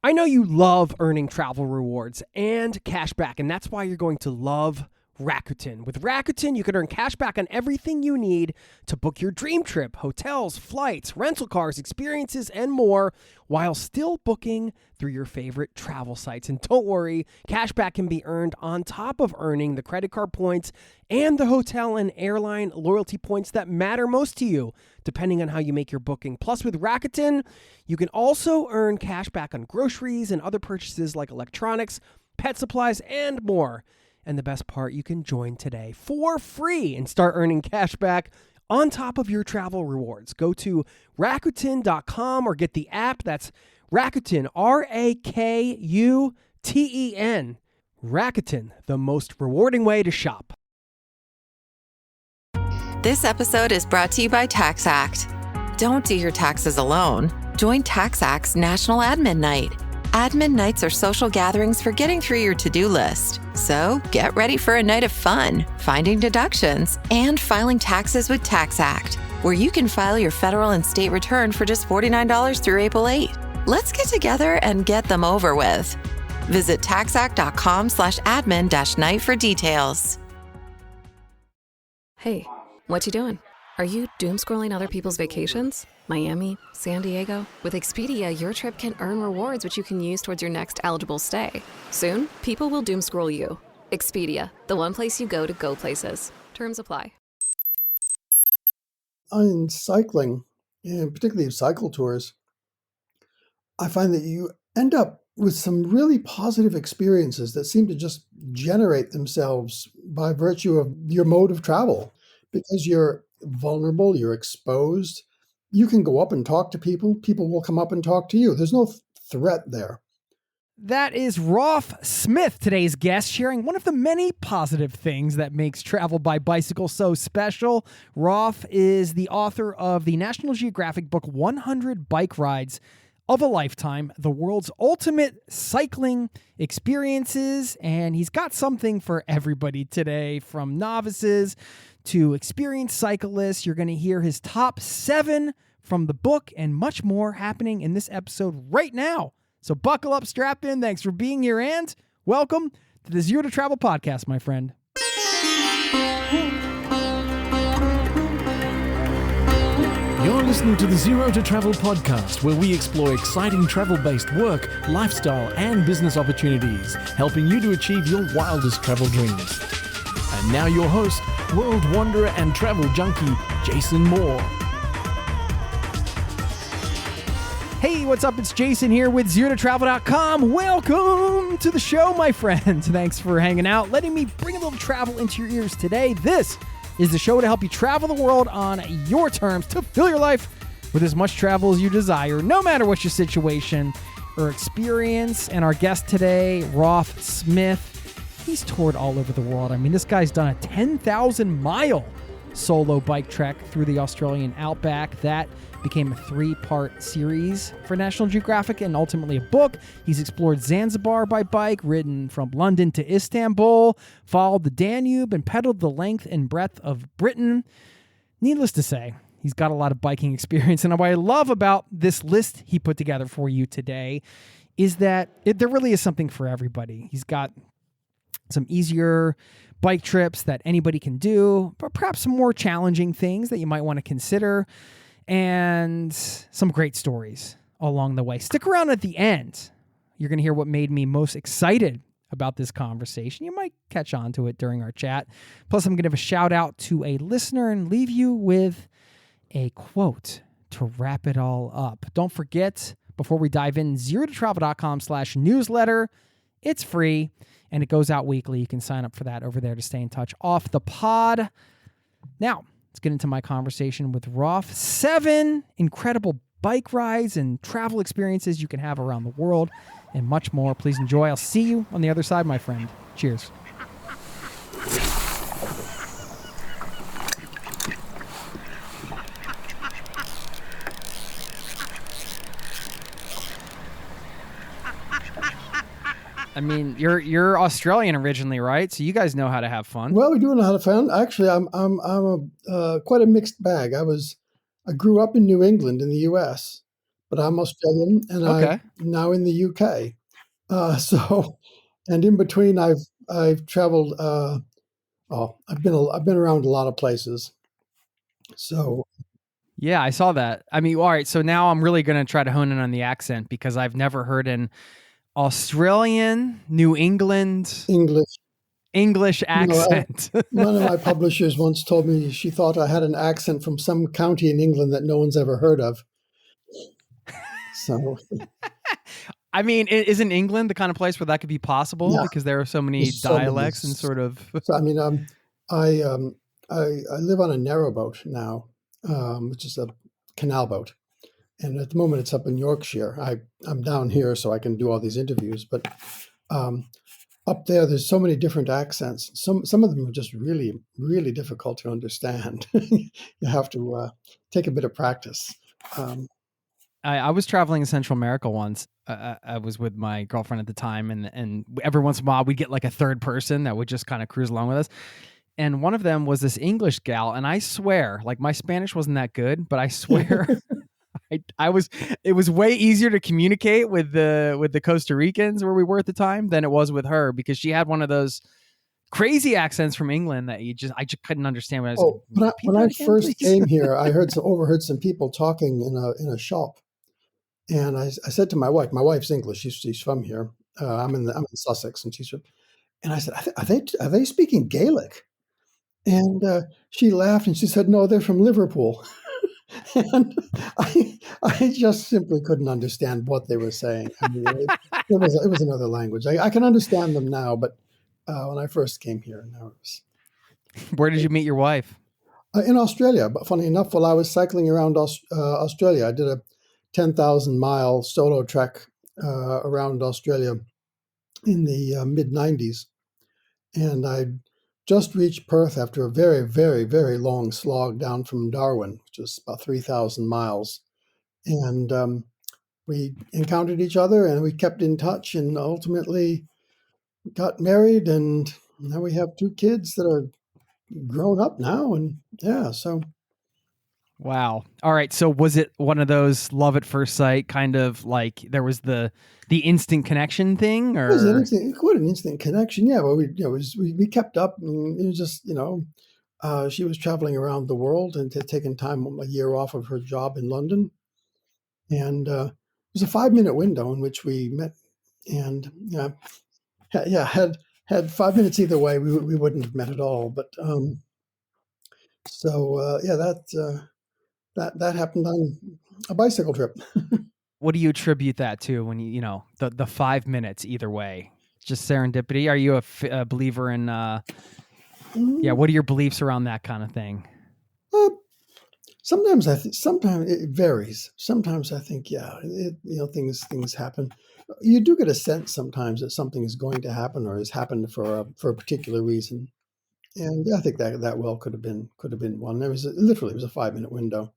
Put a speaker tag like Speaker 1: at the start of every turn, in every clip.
Speaker 1: I know you love earning travel rewards and cash back, and that's why you're going to love Rakuten. With Rakuten, you can earn cash back on everything you need to book your dream trip, hotels, flights, rental cars, experiences, and more, while still booking through your favorite travel sites. And don't worry, cash back can be earned on top of earning the credit card points and the hotel and airline loyalty points that matter most to you, depending on how you make your booking. Plus, with Rakuten, you can also earn cash back on groceries and other purchases like electronics, pet supplies, and more. And the best part, you can join today for free and start earning cash back on top of your travel rewards. Go to Rakuten.com or get the app. That's Rakuten, Rakuten. Rakuten, the most rewarding way to shop.
Speaker 2: This episode is brought to you by TaxAct. Don't do your taxes alone. Join TaxAct's National Admin Night. Admin nights are social gatherings for getting through your to-do list. So get ready for a night of fun, finding deductions, and filing taxes with TaxAct, where you can file your federal and state return for just $49 through April 8. Let's get together and get them over with. Visit taxact.com/admin-night for details.
Speaker 3: Hey, what you doing? Are you doom scrolling other people's vacations? Miami, San Diego? With Expedia, your trip can earn rewards which you can use towards your next eligible stay. Soon, people will doom scroll you. Expedia, the one place you go to go places. Terms apply.
Speaker 4: On cycling, and particularly cycle tours, I find that you end up with some really positive experiences that seem to just generate themselves by virtue of your mode of travel. Because you're vulnerable, you're exposed, you can go up and talk to people. People will come up and talk to you. There's no threat there.
Speaker 1: That is Roff Smith, today's guest, sharing one of the many positive things that makes travel by bicycle so special. Roff is the author of the National Geographic book 100 Bike Rides of a Lifetime, the world's ultimate cycling experiences, and he's got something for everybody today, from novices to experienced cyclists. You're going to hear his top 7 from the book and much more happening in this episode right now. So buckle up, strap in. Thanks for being here, and welcome to the Zero to Travel podcast, my friend.
Speaker 5: You're listening to the Zero to Travel podcast, where we explore exciting travel-based work, lifestyle, and business opportunities, helping you to achieve your wildest travel dreams. And now your host, world wanderer and travel junkie, Jason Moore.
Speaker 1: Hey, what's up? It's Jason here with ZeroToTravel.com. Welcome to the show, my friends. Thanks for hanging out, letting me bring a little travel into your ears today. This is the show to help you travel the world on your terms, to fill your life with as much travel as you desire, no matter what your situation or experience. And our guest today, Roff Smith, he's toured all over the world. I mean, this guy's done a 10,000-mile solo bike trek through the Australian outback. That became a 3-part series for National Geographic and ultimately a book. He's explored Zanzibar by bike, ridden from London to Istanbul, followed the Danube, and pedaled the length and breadth of Britain. Needless to say, he's got a lot of biking experience, and what I love about this list he put together for you today is that there really is something for everybody. He's got some easier bike trips that anybody can do, but perhaps some more challenging things that you might want to consider, and some great stories along the way. Stick around at the end. You're going to hear what made me most excited about this conversation. You might catch on to it during our chat. Plus, I'm going to give a shout out to a listener and leave you with a quote to wrap it all up. Don't forget, before we dive in, zerototravel.com/newsletter. It's free and it goes out weekly. You can sign up for that over there to stay in touch off the pod. Now, let's get into my conversation with Roff. 7 incredible bike rides and travel experiences you can have around the world, and much more. Please enjoy. I'll see you on the other side, my friend. Cheers. I mean, you're Australian originally, right? So you guys know how to have fun.
Speaker 4: Well, we do know how to fun. Actually, I'm quite a mixed bag. I grew up in New England in the U.S., but I'm Australian, and I'm
Speaker 1: Okay.
Speaker 4: now in the UK. And in between, I've traveled. I've been around a lot of places. So
Speaker 1: Yeah, I saw that. I mean, all right. So now I'm really going to try to hone in on the accent because I've never heard an Australian, New England,
Speaker 4: English,
Speaker 1: English
Speaker 4: you know,
Speaker 1: accent.
Speaker 4: one of my publishers once told me she thought I had an accent from some county in England that no one's ever heard of. So
Speaker 1: I mean, isn't England the kind of place where that could be possible
Speaker 4: yeah,
Speaker 1: because there are so many
Speaker 4: there's so many.
Speaker 1: dialects and sort of.
Speaker 4: So I mean, I um, I live on a narrowboat now, which is a canal boat, and at the moment it's up in Yorkshire. I'm down here so I can do all these interviews, but um, up there there's so many different accents. Some of them are just really really difficult to understand. You have to take a bit of practice. Um,
Speaker 1: I was traveling in Central America once. I was with my girlfriend at the time, and every once in a while we'd get like a third person that would just kind of cruise along with us. And one of them was this English gal, and I swear, like my Spanish wasn't that good, but I swear, it was way easier to communicate with the Costa Ricans where we were at the time than it was with her because she had one of those crazy accents from England that I just couldn't understand. When I was like,
Speaker 4: oh,
Speaker 1: repeat
Speaker 4: when
Speaker 1: that
Speaker 4: I
Speaker 1: again,
Speaker 4: first
Speaker 1: please.
Speaker 4: came here, I overheard some people talking in a shop. And I said to my wife, my wife's English, she's from here. I'm in Sussex, and she's from. And I said, are they speaking Gaelic? And she laughed and she said, no, they're from Liverpool. And I just simply couldn't understand what they were saying. I mean, it was another language. I can understand them now, but when I first came here, no, it was
Speaker 1: Where did you meet your wife?
Speaker 4: in Australia. But funny enough, while I was cycling around Australia, I did a 10,000-mile solo trek around Australia in the mid 90s. And I just reached Perth after a very, very, very long slog down from Darwin, which is about 3,000 miles. And we encountered each other and we kept in touch and ultimately got married. And now we have 2 kids that are grown up now. And yeah, so
Speaker 1: Wow. All right. So was it one of those love at first sight kind of like there was the instant connection thing
Speaker 4: it was
Speaker 1: or
Speaker 4: quite an instant connection. Yeah, well, we kept up, and it was just she was traveling around the world and had taken time a year off of her job in London, and it was a 5-minute window in which we met, and had 5 minutes either way, we wouldn't have met at all. But that happened on a bicycle trip.
Speaker 1: what do you attribute that to when the 5 minutes either way? Just serendipity? Are you a believer in what are your beliefs around that kind of thing?
Speaker 4: Uh, Sometimes sometimes it varies. Sometimes I think, things happen. You do get a sense sometimes that something is going to happen or has happened for a particular reason, and I think that well could have been one. It was literally it was a 5-minute window.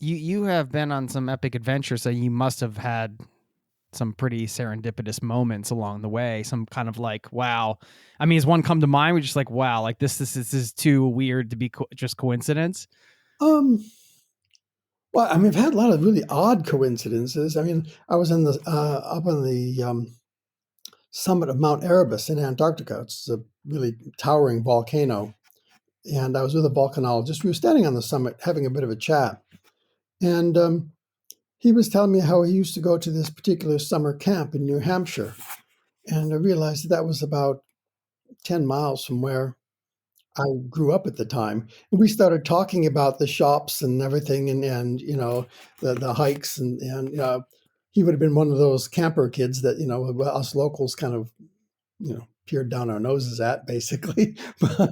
Speaker 1: You have been on some epic adventures, so you must have had some pretty serendipitous moments along the way. Some kind of like, wow. I mean, has one come to mind? We're just like, wow, like this is too weird to be just coincidence.
Speaker 4: Um, well, I mean, I've had a lot of really odd coincidences. I mean, I was in the up on the summit of Mount Erebus in Antarctica. It's a really towering volcano, and I was with a volcanologist. We were standing on the summit having a bit of a chat, and he was telling me how he used to go to this particular summer camp in New Hampshire, and I realized that was about 10 miles from where I grew up at the time. And we started talking about the shops and everything, and the hikes, and he would have been one of those camper kids that us locals kind of peered down our noses at, basically. But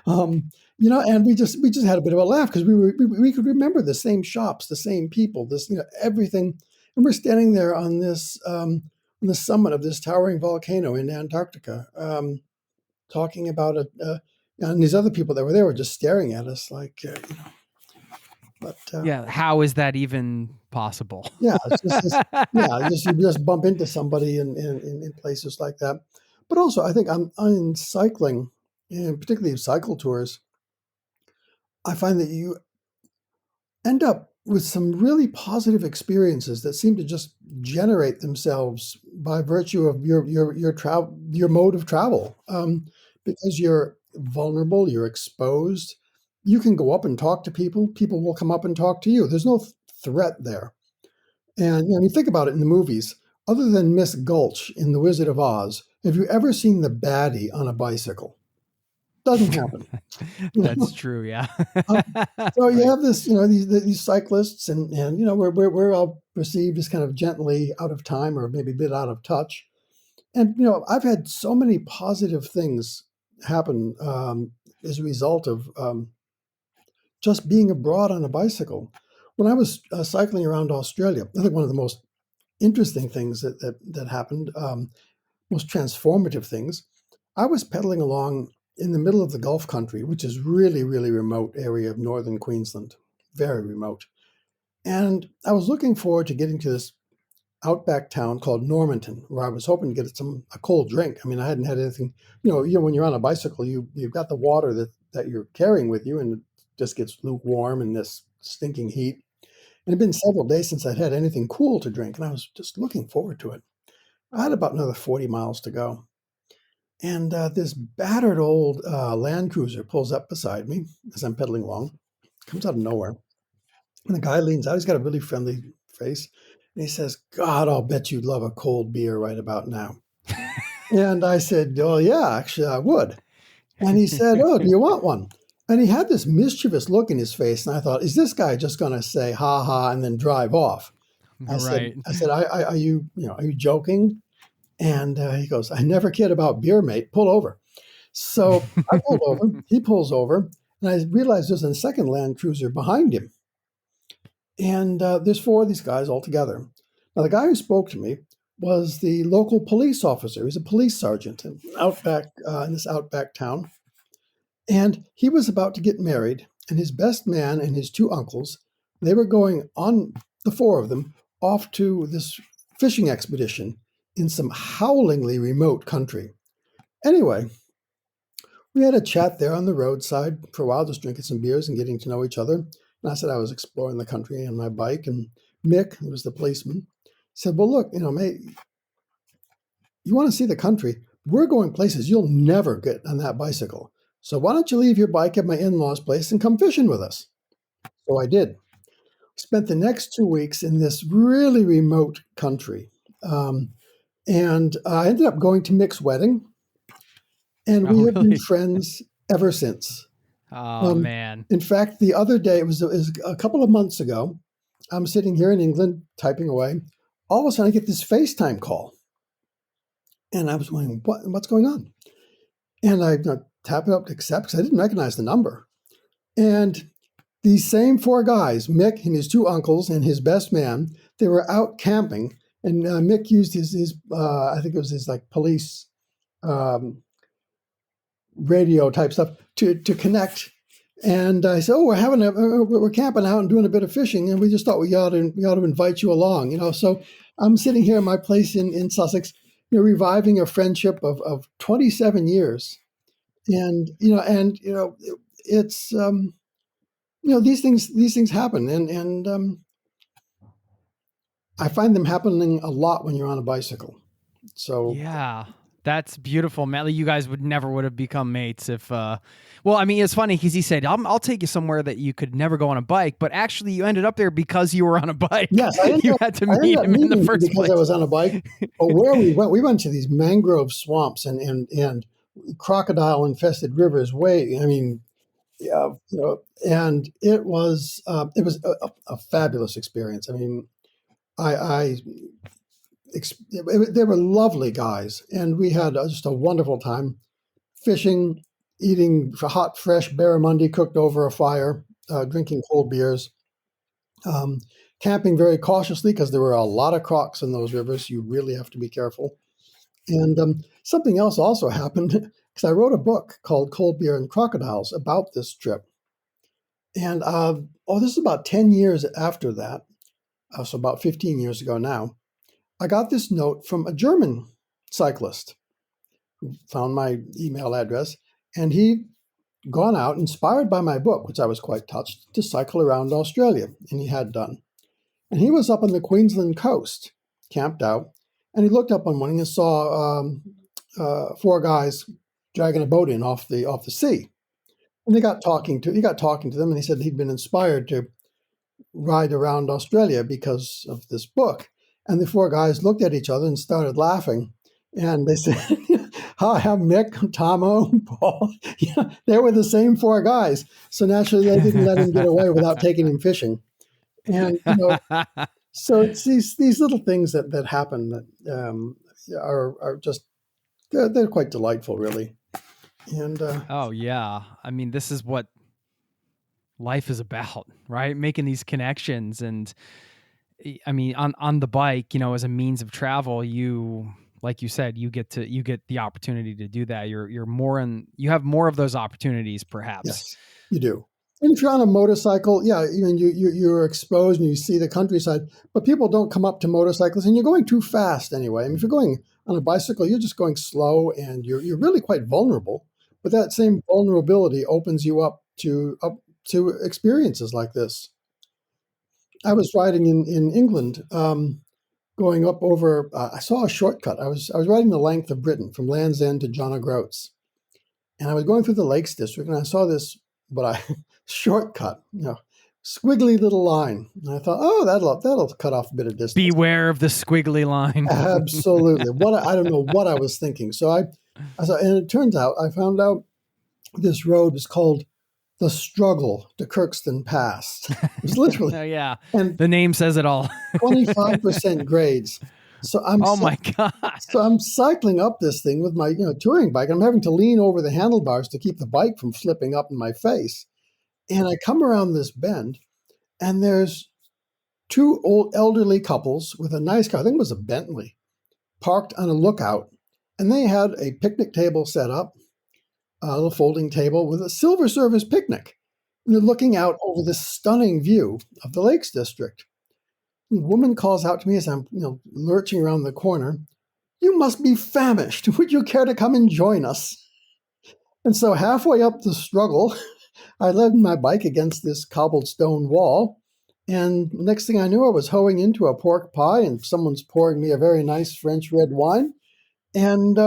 Speaker 4: and we just had a bit of a laugh because we could remember the same shops, the same people, this everything, and we're standing there on this on the summit of this towering volcano in Antarctica, talking about it, and these other people that were there were just staring at us like, But
Speaker 1: yeah, how is that even possible?
Speaker 4: yeah, it's just you just bump into somebody in places like that. But also, I think on cycling, and particularly cycle tours, I find that you end up with some really positive experiences that seem to just generate themselves by virtue of your mode of travel. Because you're vulnerable, you're exposed. You can go up and talk to people. People will come up and talk to you. There's no threat there. And you think about it in the movies. Other than Miss Gulch in The Wizard of Oz, have you ever seen the baddie on a bicycle? Doesn't happen.
Speaker 1: That's true. Yeah.
Speaker 4: So you
Speaker 1: Right.
Speaker 4: have this, these cyclists, and we're all perceived as kind of gently out of time or maybe a bit out of touch. And I've had so many positive things happen as a result of just being abroad on a bicycle. When I was cycling around Australia, I think one of the most interesting things that happened, most transformative things, I was pedaling along in the middle of the Gulf country, which is really, really remote area of northern Queensland, very remote. And I was looking forward to getting to this outback town called Normanton, where I was hoping to get a cold drink. I mean, I hadn't had anything. When you're on a bicycle, you've got the water that you're carrying with you, and it just gets lukewarm in this stinking heat. And it had been several days since I'd had anything cool to drink, and I was just looking forward to it. I had about another 40 miles to go. And this battered old Land Cruiser pulls up beside me as I'm pedaling along, comes out of nowhere. And the guy leans out. He's got a really friendly face. And he says, "God, I'll bet you'd love a cold beer right about now." And I said, "Oh, yeah, actually, I would." And he said, "Oh, do you want one?" And he had this mischievous look in his face. And I thought, is this guy just going to say, "ha ha," and then drive off?
Speaker 1: Right.
Speaker 4: I said, are you joking? And he goes, "I never kid about beer, mate. Pull over." So I pulled over. He pulls over. And I realized there's a second Land Cruiser behind him. And there's four of these guys all together. Now, the guy who spoke to me was the local police officer. He's a police sergeant in this outback town. And he was about to get married. And his best man and his two uncles, they were going on, the four of them, off to this fishing expedition in some howlingly remote country. Anyway, we had a chat there on the roadside for a while, just drinking some beers and getting to know each other. And I said I was exploring the country on my bike. And Mick, who was the policeman, said, "Well, look, mate, you want to see the country? We're going places you'll never get on that bicycle. So why don't you leave your bike at my in-laws' place and come fishing with us?" So I did. Spent the next 2 weeks in this really remote country. And I ended up going to Mick's wedding. And we
Speaker 1: Oh,
Speaker 4: have been
Speaker 1: really?
Speaker 4: friends ever since.
Speaker 1: Oh, man.
Speaker 4: In fact, the other day, it was a couple of months ago, I'm sitting here in England typing away. All of a sudden, I get this FaceTime call. And I was wondering, what's going on? And I tap it up to accept because I didn't recognize the number. And these same four guys, Mick and his two uncles and his best man, they were out camping. And Mick used his I think it was his police radio type stuff to connect. And I said, "Oh, we're camping out and doing a bit of fishing, and we just thought we ought to invite you along." So I'm sitting here in my place in Sussex, reviving a friendship of 27 years, and it's these things happen, and I find them happening a lot when you're on a bicycle. So
Speaker 1: Yeah. That's beautiful, man. You guys would have become mates if, well, I mean, it's funny because he said, I'll take you somewhere that you could never go on a bike, but actually you ended up there because you were on a bike.
Speaker 4: yes,
Speaker 1: You had to meet him in the first
Speaker 4: because
Speaker 1: place.
Speaker 4: I was on a bike. But where we went to these mangrove swamps and crocodile infested rivers. And it was a fabulous experience. I mean, they were lovely guys, and we had just a wonderful time fishing, eating hot, fresh barramundi cooked over a fire, drinking cold beers, camping very cautiously because there were a lot of crocs in those rivers. You really have to be careful. And something else also happened because I wrote a book called Cold Beer and Crocodiles about this trip. And this is about 10 years after that, so about 15 years ago now. I got this note from a German cyclist who found my email address, and he gone out, inspired by my book, which I was quite touched, to cycle around Australia, and he had done. And he was up on the Queensland coast, camped out, and he looked up one morning and saw four guys dragging a boat in off the sea. And he got talking to them, and he said he'd been inspired to ride around Australia because of this book. And the four guys looked at each other and started laughing. And they said, "Hi, I'm Mick, Tomo, Paul." Yeah, they were the same four guys. So naturally, they didn't let him get away without taking him fishing. And so it's these little things that happen that are just they're quite delightful, really. And
Speaker 1: oh yeah, I mean, this is what life is about, right? Making these connections. And I mean, on the bike, as a means of travel, like you said, you get the opportunity to do that. You have more of those opportunities, perhaps.
Speaker 4: Yes, you do. And if you're on a motorcycle, yeah, you're exposed and you see the countryside, but people don't come up to motorcycles, and you're going too fast anyway. I mean, if you're going on a bicycle, you're just going slow, and you're really quite vulnerable. But that same vulnerability opens you up to experiences like this. I was riding in England, going up over. I saw a shortcut. I was riding the length of Britain from Land's End to John O'Groats, and I was going through the Lakes District, and I saw this shortcut, squiggly little line. And I thought, oh, that'll cut off a bit of distance.
Speaker 1: Beware of the squiggly line.
Speaker 4: Absolutely. I don't know what I was thinking. So I saw, and it turns out I found out this road is called the Struggle to Kirkstone Pass. It was literally.
Speaker 1: Oh yeah,
Speaker 4: and
Speaker 1: the name says it all.
Speaker 4: 25% grades. So
Speaker 1: my God.
Speaker 4: So I'm cycling up this thing with my touring bike. And I'm having to lean over the handlebars to keep the bike from flipping up in my face. And I come around this bend, and there's two old elderly couples with a nice car. I think it was a Bentley, parked on a lookout. And they had a picnic table set up, a little folding table with a silver service picnic. And they're looking out over this stunning view of the Lakes District. The woman calls out to me as I'm lurching around the corner, "You must be famished. Would you care to come and join us?" And so halfway up the struggle, I led my bike against this cobbled stone wall. And next thing I knew, I was hoeing into a pork pie, and someone's pouring me a very nice French red wine. And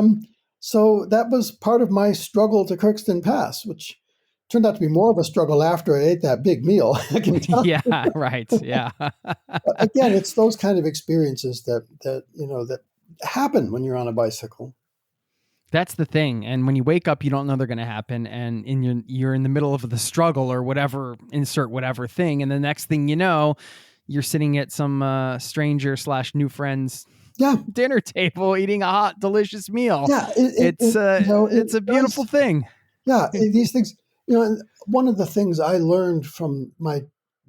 Speaker 4: so that was part of my struggle to Kirkstone Pass, which turned out to be more of a struggle after I ate that big meal. I can tell.
Speaker 1: Yeah, right. Yeah.
Speaker 4: Again, it's those kind of experiences that happen when you're on a bicycle.
Speaker 1: That's the thing. And when you wake up, you don't know they're going to happen. And you're in the middle of the struggle or whatever, insert whatever thing. And the next thing you know, you're sitting at some stranger / new friend's dinner table eating a hot, delicious meal.
Speaker 4: Yeah,
Speaker 1: it's a beautiful thing.
Speaker 4: Yeah, these things. One of the things I learned from my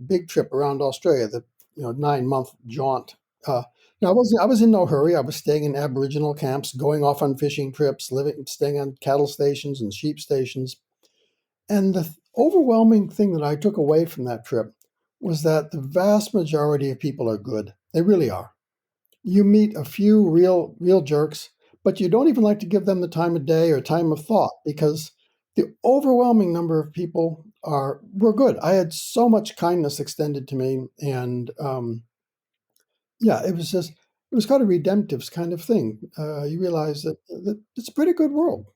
Speaker 4: big trip around Australia, the 9-month jaunt. I was in no hurry. I was staying in Aboriginal camps, going off on fishing trips, staying on cattle stations and sheep stations. And the overwhelming thing that I took away from that trip was that the vast majority of people are good. They really are. You meet a few real jerks, but you don't even like to give them the time of day or time of thought, because the overwhelming number of people were good. I had so much kindness extended to me, and it was kind of redemptive kind of thing. You realize that it's a pretty good world.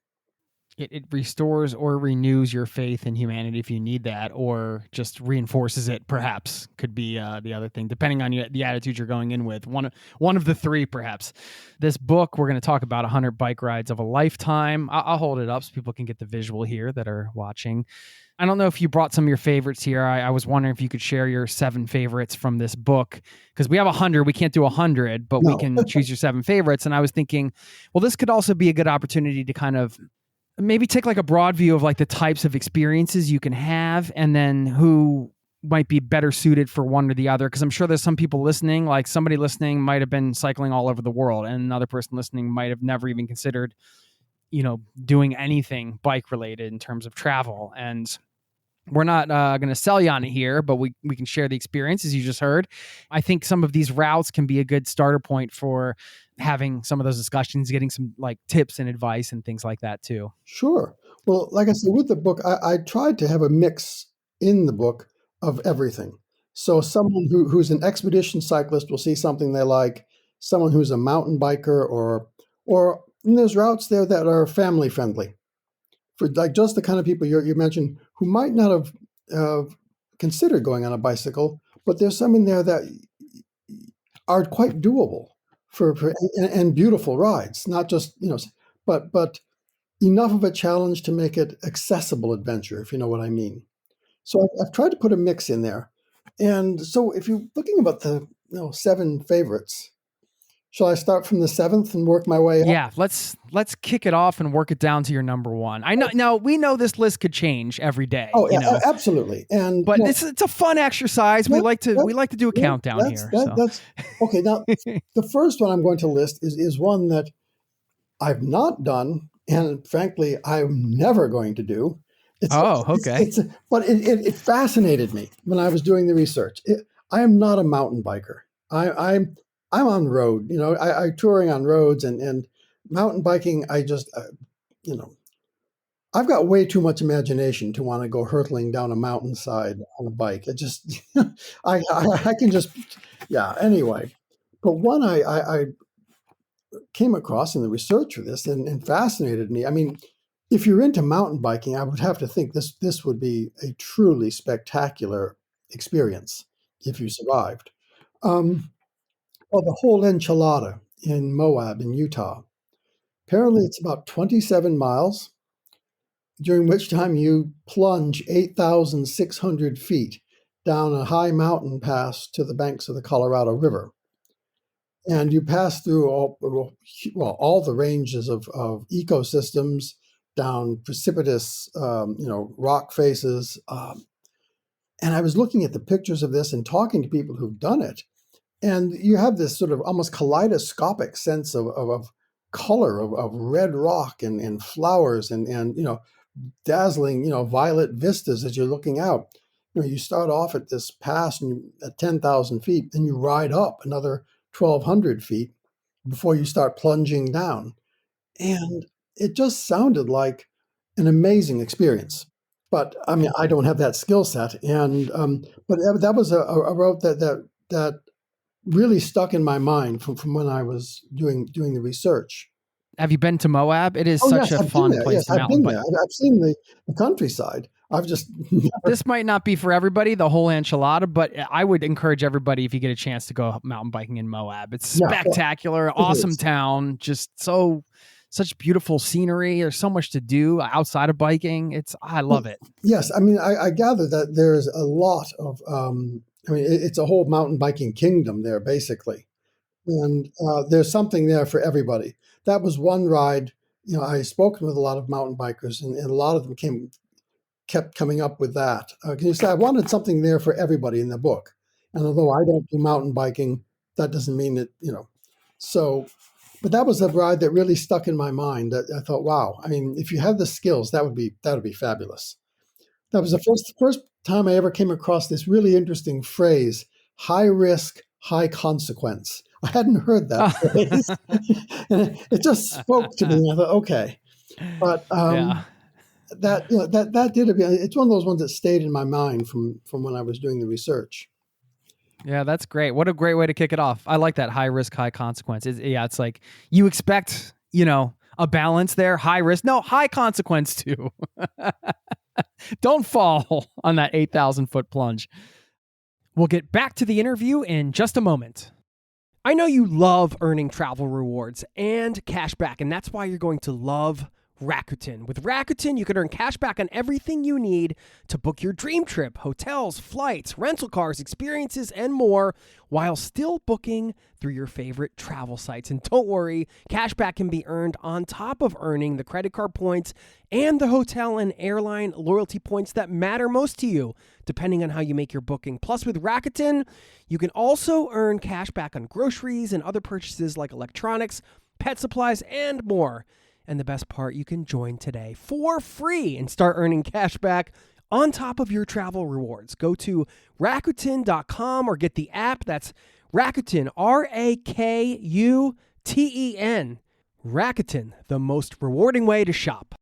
Speaker 1: It restores or renews your faith in humanity if you need that, or just reinforces it, perhaps, could be the other thing, depending on the attitude you're going in with. One of the three, perhaps. This book, we're going to talk about 100 bike rides of a lifetime. I'll hold it up so people can get the visual here that are watching. I don't know if you brought some of your favorites here. I was wondering if you could share your 7 favorites from this book, because we have 100. We can't do 100, but we can choose your 7 favorites. And I was thinking, well, this could also be a good opportunity to kind of maybe take like a broad view of like the types of experiences you can have, and then who might be better suited for one or the other. Because I'm sure there's some people listening, like somebody listening might have been cycling all over the world, and another person listening might have never even considered, doing anything bike related in terms of travel. And we're not going to sell you on it here, but we can share the experiences you just heard. I think some of these routes can be a good starter point for having some of those discussions, getting some like tips and advice and things like that too.
Speaker 4: Sure. Well, like I said, with the book, I tried to have a mix in the book of everything. So someone who's an expedition cyclist will see something they like. Someone who's a mountain biker, or and there's routes there that are family friendly for like just the kind of people you mentioned who might not have considered going on a bicycle, but there's some in there that are quite doable for and beautiful rides, not just but enough of a challenge to make it accessible adventure, if you know what I mean. So I've tried to put a mix in there. And so if you're looking about the 7 favorites, shall I start from the 7th and work my way up?
Speaker 1: Yeah, let's kick it off and work it down to your number one. I know now we know this list could change every day.
Speaker 4: Oh, yeah, absolutely.
Speaker 1: But it's a fun exercise. We like to do a countdown here.
Speaker 4: That's okay. Now the first one I'm going to list is one that I've not done, and frankly, I'm never going to do.
Speaker 1: Okay.
Speaker 4: But it fascinated me when I was doing the research. I am not a mountain biker. I'm on road. I touring on roads and mountain biking. I just I've got way too much imagination to want to go hurtling down a mountainside on a bike. It just I can just Anyway, but one I came across in the research for this and fascinated me. I mean, if you're into mountain biking, I would have to think this would be a truly spectacular experience if you survived. Well, the whole enchilada in Moab in Utah. Apparently, it's about 27 miles, during which time you plunge 8,600 feet down a high mountain pass to the banks of the Colorado River. And you pass through all the ranges of ecosystems, down precipitous, rock faces. And I was looking at the pictures of this and talking to people who've done it. And you have this sort of almost kaleidoscopic sense of color, of red rock and flowers and dazzling, violet vistas as you're looking out. You start off at this pass at 10,000 feet, and you ride up another 1,200 feet before you start plunging down. And it just sounded like an amazing experience. But I mean, I don't have that skill set. And but that was a route that really stuck in my mind from when I was doing the research.
Speaker 1: Have you been to Moab? It is such a fun place to mountain bike.
Speaker 4: I've seen the countryside. I've just
Speaker 1: This might not be for everybody, the whole enchilada, but I would encourage everybody, if you get a chance, to go mountain biking in Moab. It's spectacular, awesome town, just such beautiful scenery. There's so much to do outside of biking. I love it.
Speaker 4: Yes, I mean, I gather that there's a lot of it's a whole mountain biking kingdom there, basically. And there's something there for everybody. That was one ride. I've spoken with a lot of mountain bikers, and a lot of them kept coming up with that. Can you say I wanted something there for everybody in the book? And although I don't do mountain biking, that doesn't mean that So, but that was a ride that really stuck in my mind. That I thought, wow. I mean, if you have the skills, that would be fabulous. That was the first time I ever came across this really interesting phrase: high risk, high consequence. I hadn't heard that phrase. And it just spoke to me. And I thought, okay. But that did it's one of those ones that stayed in my mind from when I was doing the research.
Speaker 1: Yeah, that's great. What a great way to kick it off. I like that high risk, high consequence. It's like you expect, a balance there. High risk, no, high consequence too. Don't fall on that 8,000 foot plunge. We'll get back to the interview in just a moment. I know you love earning travel rewards and cash back, and that's why you're going to love Rakuten. With Rakuten, you can earn cash back on everything you need to book your dream trip: hotels, flights, rental cars, experiences, and more, while still booking through your favorite travel sites. And don't worry, cash back can be earned on top of earning the credit card points and the hotel and airline loyalty points that matter most to you, depending on how you make your booking. Plus, with Rakuten, you can also earn cash back on groceries and other purchases like electronics, pet supplies, and more. And the best part, you can join today for free and start earning cash back on top of your travel rewards. Go to Rakuten.com or get the app. That's Rakuten, Rakuten. Rakuten, the most rewarding way to shop.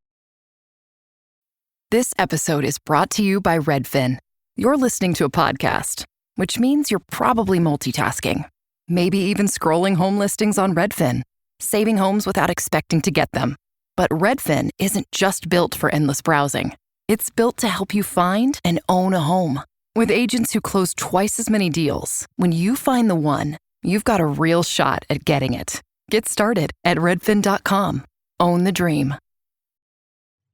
Speaker 6: This episode is brought to you by Redfin. You're listening to a podcast, which means you're probably multitasking. Maybe even scrolling home listings on Redfin, saving homes without expecting to get them. But Redfin isn't just built for endless browsing. It's built to help you find and own a home. With agents who close twice as many deals, when you find the one, you've got a real shot at getting it. Get started at redfin.com. Own the dream.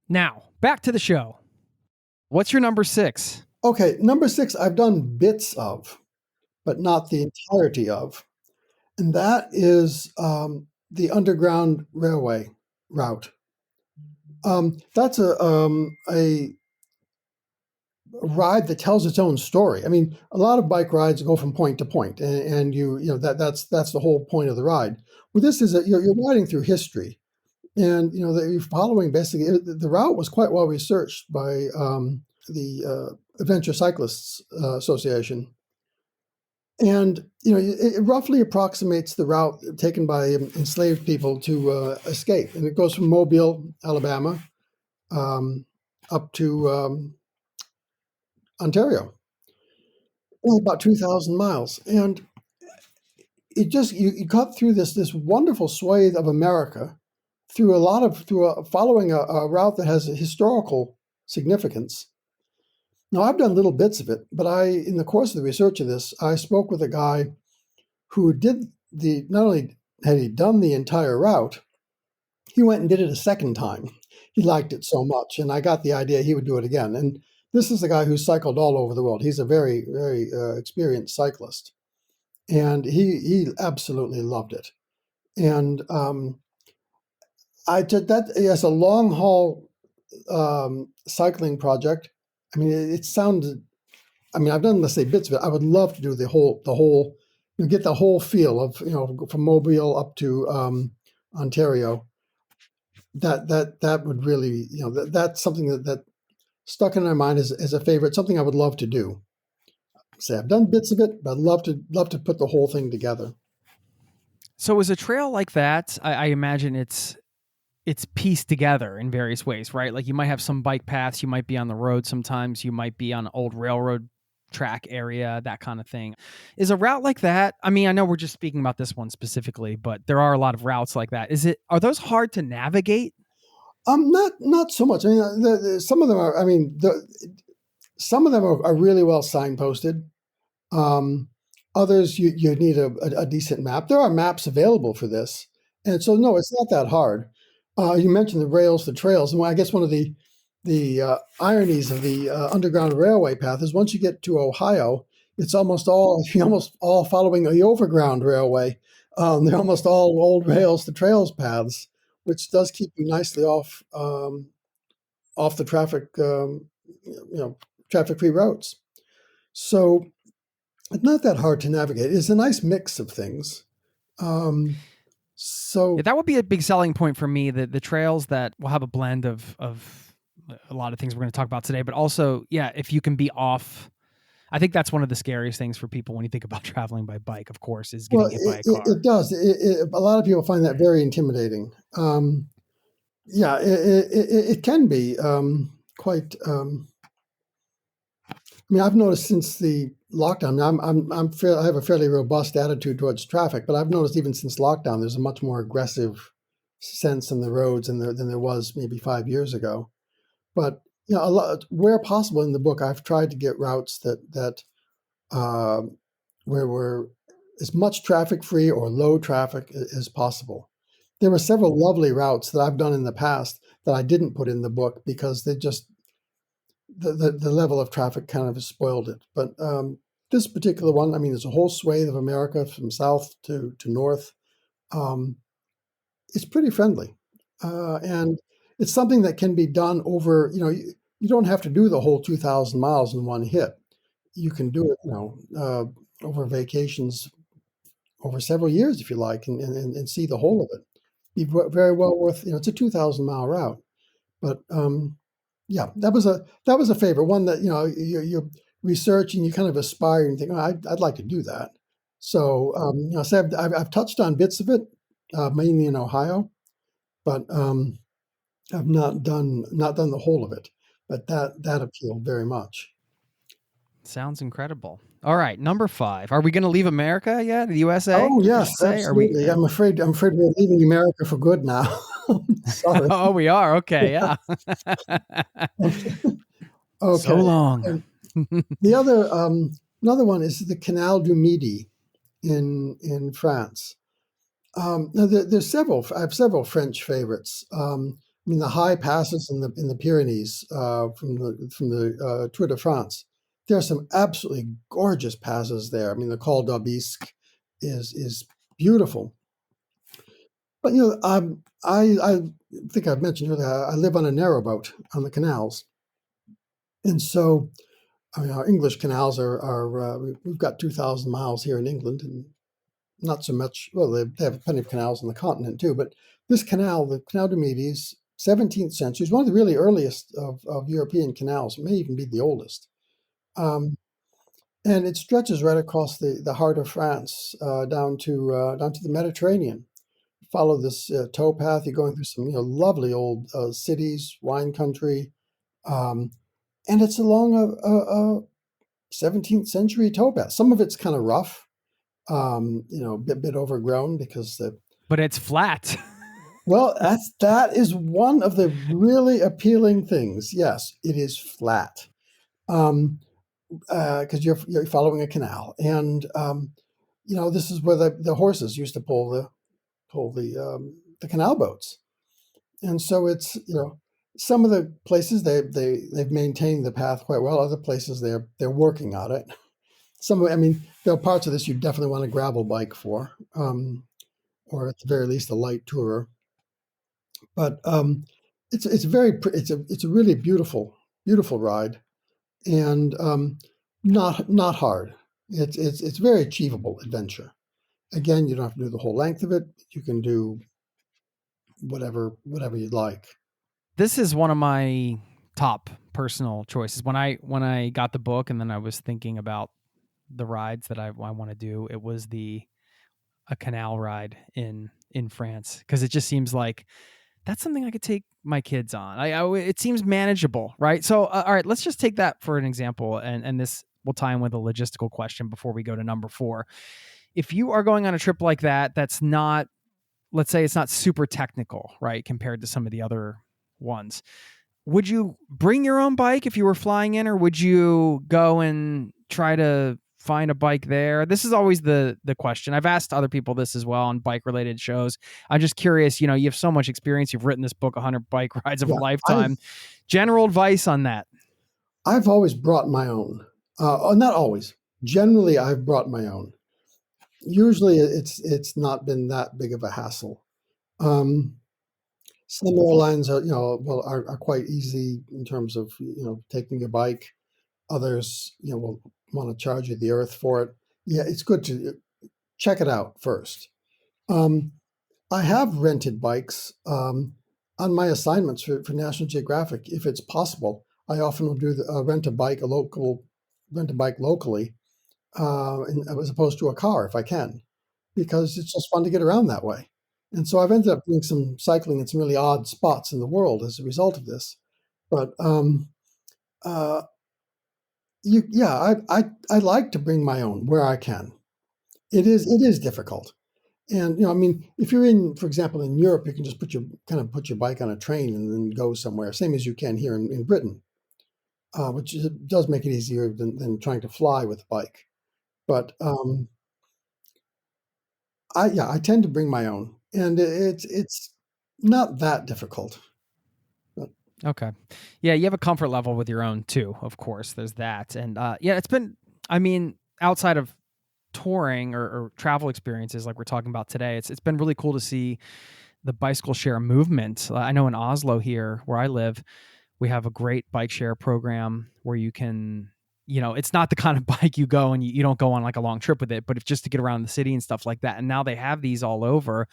Speaker 1: Now, back to the show. What's your number 6?
Speaker 4: Okay, number 6, I've done bits of, but not the entirety of. And that is the Underground Railway route. That's a ride that tells its own story. I mean, a lot of bike rides go from point to point, and that's the whole point of the ride. Well, this is you're riding through history, and you're following basically. The route was quite well researched by the Adventure Cyclists Association, and it roughly approximates the route taken by enslaved people to escape, and it goes from Mobile, Alabama, up to Ontario, about 2,000 miles, and it just you cut through this wonderful swathe of America through following a route that has a historical significance. Now, I've done little bits of it, but in the course of the research of this, I spoke with a guy who not only had he done the entire route, he went and did it a second time. He liked it so much, and I got the idea he would do it again. And this is a guy who cycled all over the world. He's a very, very experienced cyclist, and he absolutely loved it. And I did that as a long haul cycling project. I mean, it sounded. I mean, I've done, let's say, bits of it. I would love to do the whole, get the whole feel of from Mobile up to Ontario. That would really that's something that stuck in my mind as a favorite, something I would love to do. Say I've done bits of it, but I'd love to put the whole thing together.
Speaker 1: So is a trail like that, I imagine it's pieced together in various ways, right? Like you might have some bike paths, you might be on the road sometimes, you might be on an old railroad track area, that kind of thing. Is a route like that, I mean, I know we're just speaking about this one specifically, but there are a lot of routes like that. Are those hard to navigate?
Speaker 4: Not so much. I mean, some of them are. I mean, some of them are really well signposted. Others you need a decent map. There are maps available for this, and so no, it's not that hard. You mentioned the trails, and I guess one of the ironies of the Underground Railway path is once you get to Ohio, it's almost all following the Overground Railway. They're almost all old rails to trails paths, which does keep you nicely off the traffic, traffic-free roads. So it's not that hard to navigate. It's a nice mix of things. So
Speaker 1: that would be a big selling point for me. The trails that will have a blend of a lot of things we're going to talk about today, but also, if you can be off. I think that's one of the scariest things for people when you think about traveling by bike, of course, is getting hit by a car.
Speaker 4: It does. A lot of people find that very intimidating. It can be quite. I mean, I've noticed since the lockdown. I have a fairly robust attitude towards traffic, but I've noticed even since lockdown, there's a much more aggressive sense in the roads than there was maybe 5 years ago. But a lot, where possible in the book, I've tried to get routes that where we're as much traffic free or low traffic as possible. There were several lovely routes that I've done in the past that I didn't put in the book because they just the level of traffic kind of spoiled it. But this particular one, I mean, there's a whole swathe of America from south to north. It's pretty friendly, and it's something that can be done over. You don't have to do the whole 2,000 miles in one hit. You can do it, over vacations, over several years if you like, and see the whole of it. Be very well worth. It's a 2,000 mile route, but that was a favorite one that you research and you kind of aspire and think, I'd like to do that. So so I've touched on bits of it, mainly in Ohio, but I've not done the whole of it. but that appealed very much.
Speaker 1: Sounds incredible. All right, number 5. Are we going to leave America yet? The USA?
Speaker 4: Oh
Speaker 1: I
Speaker 4: yes,
Speaker 1: should say. Are we?
Speaker 4: absolutely. I'm afraid we're leaving America for good now. Sorry.
Speaker 1: Oh, we are. Okay, yeah. So
Speaker 4: Okay.
Speaker 1: long.
Speaker 4: Um, the other another one is the Canal du Midi in France. Now there's several. I have several French favorites. I mean, the high passes in the Pyrenees from the Tour de France. There are some absolutely gorgeous passes there. I mean, the Col d'Aubisque is beautiful. But I think I've mentioned earlier. I live on a narrowboat on the canals, and so I mean, our English canals we've got 2,000 miles here in England, and not so much. Well, they have plenty of canals on the continent too, but this canal, the Canal du Midi, is 17th century. It's one of the really earliest of European canals. It may even be the oldest. Um, and it stretches right across the heart of France down to the Mediterranean. Follow this towpath. You're going through some lovely old cities, wine country, um, and it's along a 17th century towpath. Some of it's kind of rough, bit overgrown because
Speaker 1: But it's flat.
Speaker 4: well, that is one of the really appealing things. Yes, it is flat. Because you're following a canal, and this is where the horses used to pull the canal boats, and so it's some of the places they've maintained the path quite well. Other places they're working on it. I mean, there are parts of this you definitely want a gravel bike for, or at the very least a light tourer. But it's a really beautiful ride, and not hard. It's very achievable adventure. Again, you don't have to do the whole length of it. You can do whatever you'd like.
Speaker 1: This is one of my top personal choices. When I got the book and then I was thinking about the rides that I want to do, it was a canal ride in France, because it just seems like that's something I could take my kids on. It seems manageable, right? So, all right, let's just take that for an example, and this will tie in with a logistical question before we go to number 4. If you are going on a trip like that, that's not, let's say it's not super technical, right, compared to some of the other ones, would you bring your own bike if you were flying in, or would you go and try to find a bike there? This is always the question. I've asked other people this as well on bike related shows. I'm just curious, you have so much experience. You've written this book, 100 Bike Rides of a Lifetime. General advice on that.
Speaker 4: I've always brought my own. Not always. Generally, I've brought my own. Usually, it's not been that big of a hassle. Some airlines are quite easy in terms of taking your bike. Others will want to charge you the earth for it. Yeah, it's good to check it out first. I have rented bikes on my assignments for National Geographic. If it's possible, I often will do rent a bike locally, as opposed to a car if I can, because it's just fun to get around that way. And so I've ended up doing some cycling in some really odd spots in the world as a result of this. But I like to bring my own where I can. It is difficult. And I mean, if you're for example, in Europe, you can just put your bike on a train and then go somewhere, same as you can here in Britain, which does make it easier than trying to fly with a bike. But I tend to bring my own, and it's not that difficult.
Speaker 1: Okay. Yeah, you have a comfort level with your own too, of course. There's that. And it's been, I mean, outside of touring or travel experiences like we're talking about today, it's been really cool to see the bicycle share movement. I know in Oslo here, where I live, we have a great bike share program where you can, it's not the kind of bike you go and you don't go on like a long trip with it, but it's just to get around the city and stuff like that. And now they have these all over.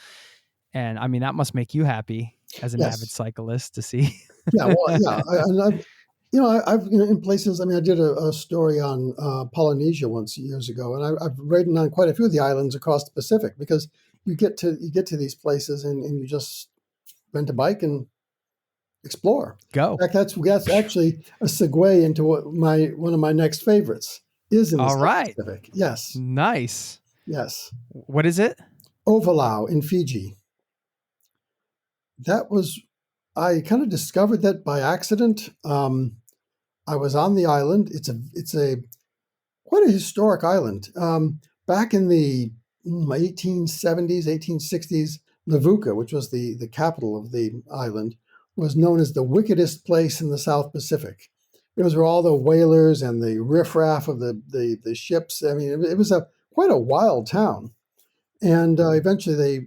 Speaker 1: And I mean, that must make you happy as an avid cyclist to see.
Speaker 4: Yeah, well, yeah. I've in places. I mean, I did a story on Polynesia years ago, and I've ridden on quite a few of the islands across the Pacific, because you get to these places and you just rent a bike and explore.
Speaker 1: Go.
Speaker 4: In fact, that's actually a segue into what one of my next favorites is in the
Speaker 1: All
Speaker 4: South
Speaker 1: right.
Speaker 4: Pacific. Yes,
Speaker 1: Nice.
Speaker 4: yes.
Speaker 1: What is it?
Speaker 4: Ovalau in Fiji. I kind of discovered that by accident. I was on the island. It's a quite a historic island. Back in the 1870s, 1860s, Levuka, which was the capital of the island, was known as the wickedest place in the South Pacific. It was where all the whalers and the riffraff of the ships. I mean, it was quite a wild town. And eventually,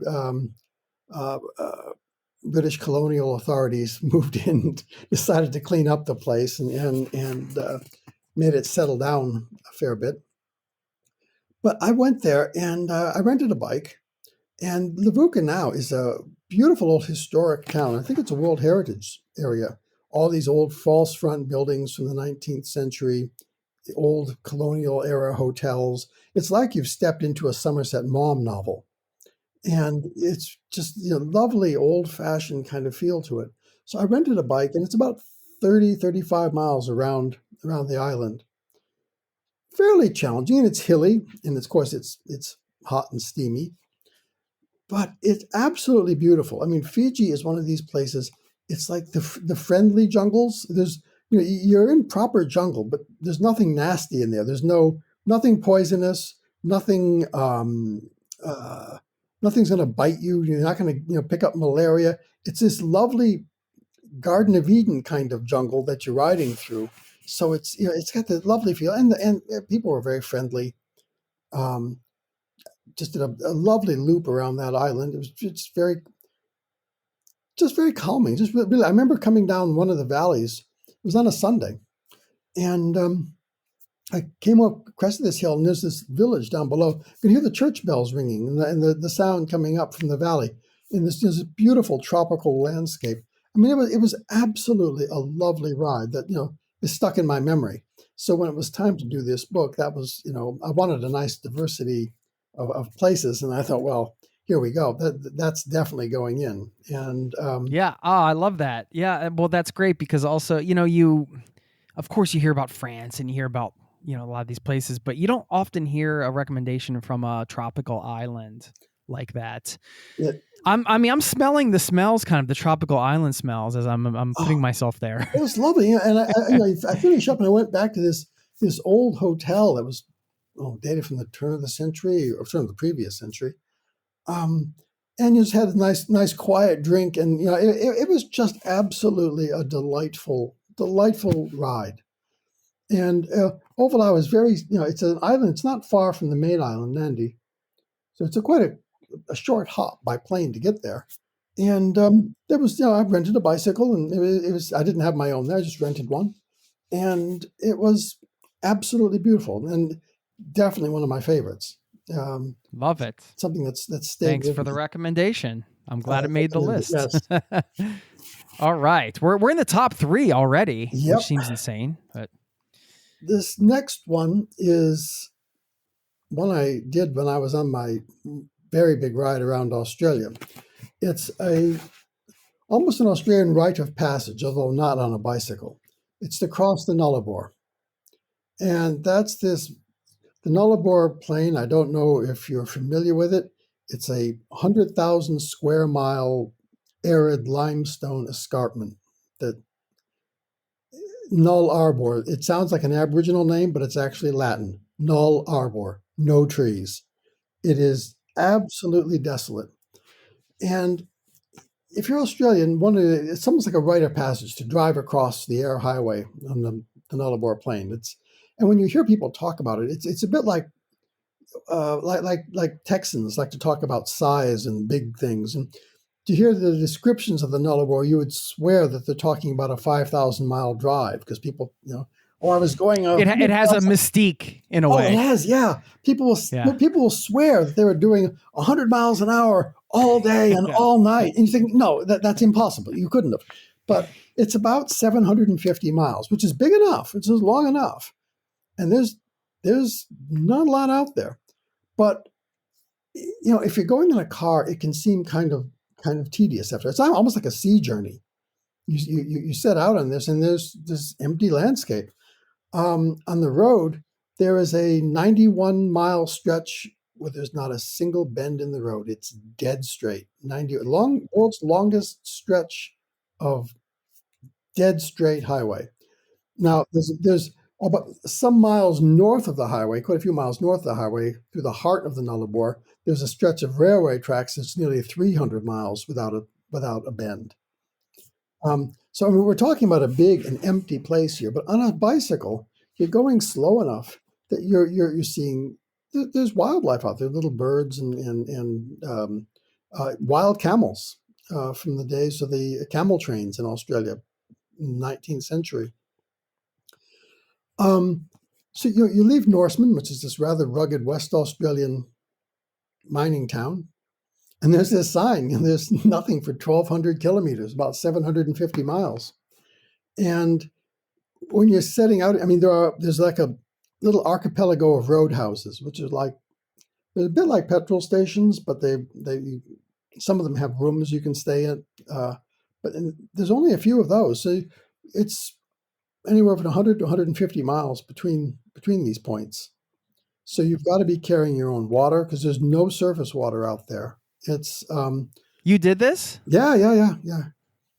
Speaker 4: British colonial authorities moved in, decided to clean up the place, and made it settle down a fair bit. But I went there and I rented a bike. And Levuka now is a beautiful old historic town. I think it's a World Heritage area. All these old false front buildings from the 19th century, the old colonial era hotels. It's like you've stepped into a Somerset Maugham novel. And it's just lovely old-fashioned kind of feel to it. So I rented a bike, and it's about 30, 35 miles around the island. Fairly challenging, and it's hilly, and of course it's hot and steamy. But it's absolutely beautiful. I mean, Fiji is one of these places. It's like the friendly jungles. There's you're in proper jungle, but there's nothing nasty in there. There's nothing poisonous. Nothing. Nothing's going to bite you. You're not going to pick up malaria. It's this lovely Garden of Eden kind of jungle that you're riding through. So it's it's got the lovely feel, and people were very friendly. Just did a lovely loop around that island. It was just very calming. Just really, I remember coming down one of the valleys. It was on a Sunday, and I came up, crested this hill, and there's this village down below. You can hear the church bells ringing and the sound coming up from the valley in this beautiful tropical landscape. I mean, it was absolutely a lovely ride that is stuck in my memory. So when it was time to do this book, that was I wanted a nice diversity of places, and I thought, well, here we go. That's definitely going in. And
Speaker 1: yeah, I love that. Yeah, well, that's great because also, you, of course, you hear about France and you hear about a lot of these places, but you don't often hear a recommendation from a tropical island like that. I'm smelling the smells, kind of the tropical island smells, as I'm putting myself there.
Speaker 4: It was lovely, and I finished up and I went back to this old hotel that was dated from the turn of the century or turn of the previous century. And you just had a nice quiet drink, and it was just absolutely a delightful ride. And Ovalau is very it's an island. It's not far from the main island, Nandi, so it's quite a short hop by plane to get there. And there was I rented a bicycle, and it was I didn't have my own there. I just rented one, and it was absolutely beautiful and definitely one of my favorites.
Speaker 1: Love it.
Speaker 4: Something that's stayed.
Speaker 1: Thanks for the recommendation. I'm glad it made the list.
Speaker 4: Yes.
Speaker 1: All right, we're in the top 3 already,
Speaker 4: Yep.
Speaker 1: which seems insane. But
Speaker 4: this next one is one I did when I was on my very big ride around Australia. It's almost an Australian rite of passage, although not on a bicycle. It's to cross the Nullarbor, and that's the Nullarbor Plain. I don't know if you're familiar with it. It's a 100,000 square mile arid limestone escarpment. That Null Arbor. It sounds like an Aboriginal name, but it's actually Latin. Null Arbor, no trees. It is absolutely desolate. And if you're Australian, it's almost like a rite of passage to drive across the air highway on the Nullarbor Plain. And when you hear people talk about it, it's a bit like Texans like to talk about size and big things. And to hear the descriptions of the Nullarbor, you would swear that they're talking about a 5,000-mile drive because people, I was going.
Speaker 1: It has a mystique in a way.
Speaker 4: It has, yeah. People will swear that they were doing 100 miles an hour all day and all night, and you think, no, that's impossible. You couldn't have. But it's about 750 miles, which is big enough. It's long enough, and there's not a lot out there. But if you're going in a car, it can seem kind of tedious after. It's almost like a sea journey. you set out on this, and there's this empty landscape. On the road, there is a 91-mile stretch where there's not a single bend in the road. It's dead straight. World's longest stretch of dead straight highway. Now, there's about some miles north of the highway, quite a few miles north of the highway, through the heart of the Nullarbor, there's a stretch of railway tracks that's nearly 300 miles without a bend. So I mean, we're talking about a big and empty place here, but on a bicycle, you're going slow enough that you're seeing there's wildlife out there, little birds and wild camels from the days of the camel trains in Australia in the 19th century. So you leave Norseman, which is this rather rugged West Australian mining town, and there's this sign, and there's nothing for 1,200 kilometers, about 750 miles. And when you're setting out, I mean, there's like a little archipelago of roadhouses, which is they're a bit like petrol stations, but some of them have rooms you can stay in. But there's only a few of those, so it's anywhere from 100 to 150 miles between these points. So you've got to be carrying your own water because there's no surface water out there. It's
Speaker 1: You did this?
Speaker 4: Yeah.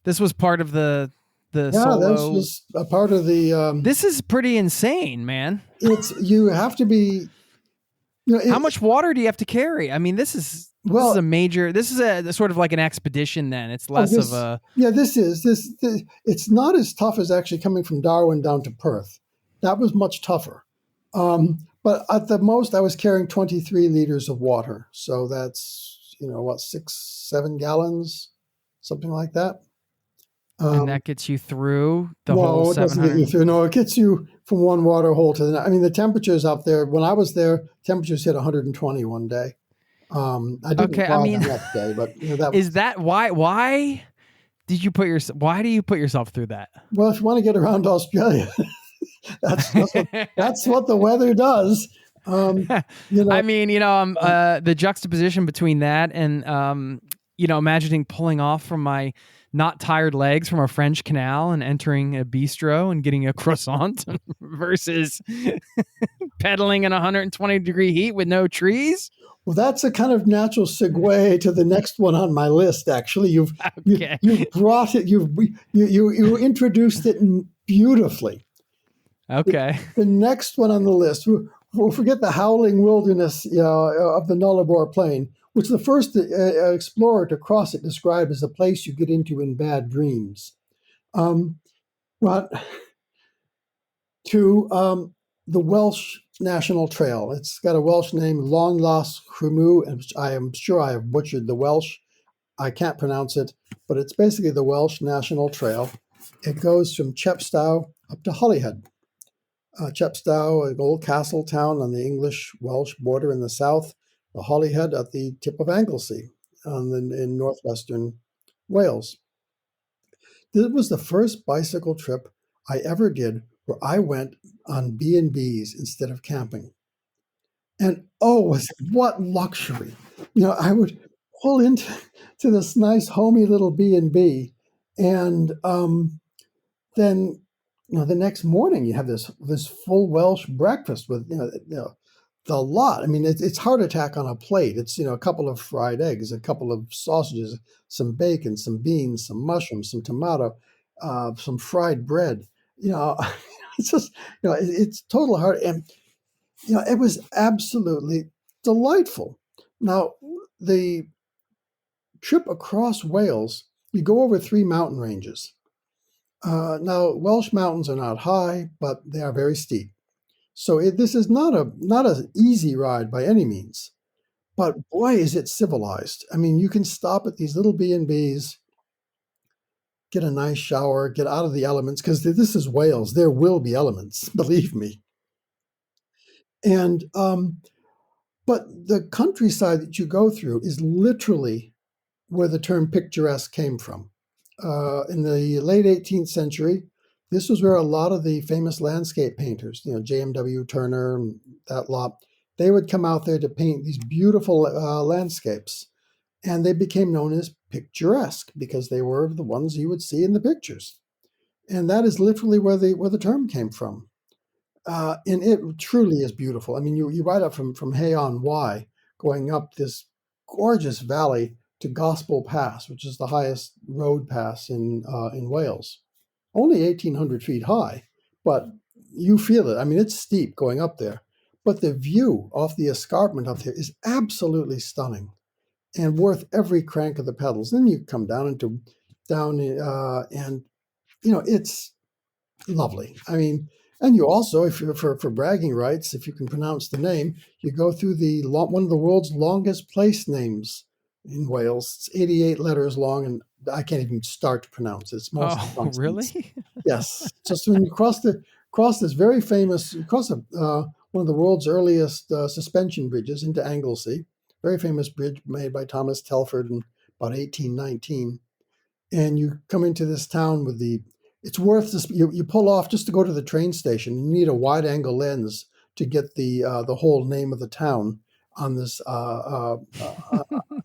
Speaker 1: This was part of the
Speaker 4: Yeah,
Speaker 1: solo.
Speaker 4: this was a part of the.
Speaker 1: This is pretty insane, man.
Speaker 4: You have to be.
Speaker 1: How much water do you have to carry? I mean, this is a major. This is a sort of like an expedition. Then it's less of a.
Speaker 4: Yeah, this. It's not as tough as actually coming from Darwin down to Perth. That was much tougher. But at the most, I was carrying 23 liters of water. So that's 6-7 gallons, something like that.
Speaker 1: And that gets you through the
Speaker 4: no,
Speaker 1: whole 700?
Speaker 4: it doesn't get you through. No, it gets you from one water hole to the next. I mean, the temperatures up there, when I was there, temperatures hit 120 one day. I didn't fly the next day, but that
Speaker 1: is that why did you why do you put yourself through that?
Speaker 4: Well, if you want to get around Australia, that's what the weather does.
Speaker 1: I mean, the juxtaposition between that and imagining pulling off from my not tired legs from a French canal and entering a bistro and getting a croissant versus pedaling in 120-degree heat with no trees.
Speaker 4: Well, that's a kind of natural segue to the next one on my list. Actually, you brought it. You introduced it beautifully.
Speaker 1: Okay.
Speaker 4: The next one on the list. We'll forget the howling wilderness of the Nullarbor Plain, which the first explorer to cross it described as a place you get into in bad dreams. But to the Welsh National Trail. It's got a Welsh name, Lôn Las Crymw, and I am sure I have butchered the Welsh. I can't pronounce it, but it's basically the Welsh National Trail. It goes from Chepstow up to Holyhead. Chepstow, an old castle town on the English-Welsh border in the south, the Holyhead at the tip of Anglesey in northwestern Wales. This was the first bicycle trip I ever did where I went on B&Bs instead of camping. And what luxury. I would pull into this nice homey little B&B and then the next morning you have this full Welsh breakfast with the lot. I mean, it's heart attack on a plate. It's a couple of fried eggs, a couple of sausages, some bacon, some beans, some mushrooms, some tomato, some fried bread. It's just it's total heart, and it was absolutely delightful. Now the trip across Wales, you go over 3 mountain ranges. Now Welsh mountains are not high, but they are very steep. So this is not an easy ride by any means, but boy, is it civilized. I mean, you can stop at these little B&Bs, get a nice shower, get out of the elements, because this is Wales. There will be elements, believe me. And but the countryside that you go through is literally where the term picturesque came from. In the late 18th century, this was where a lot of the famous landscape painters, J.M.W. Turner and that lot, they would come out there to paint these beautiful landscapes. and they became known as picturesque because they were the ones you would see in the pictures. And that is literally where the term came from. And it truly is beautiful. I mean, you ride up from Hay on Wye, going up this gorgeous valley to Gospel Pass, which is the highest road pass in Wales. Only 1,800 feet high, but you feel it. I mean, it's steep going up there, but the view off the escarpment up there is absolutely stunning and worth every crank of the pedals. Then you come down and it's lovely. I mean, and you also, if you're for bragging rights, if you can pronounce the name, you go through one of the world's longest place names in Wales. It's 88 letters long, and I can't even start to pronounce it. It's mostly consonants.
Speaker 1: Really?
Speaker 4: Yes. Just when you cross this very famous, one of the world's earliest suspension bridges into Anglesey, very famous bridge made by Thomas Telford in about 1819. And you come into this town with it's worth this. You pull off just to go to the train station. You need a wide angle lens to get the whole name of the town on this.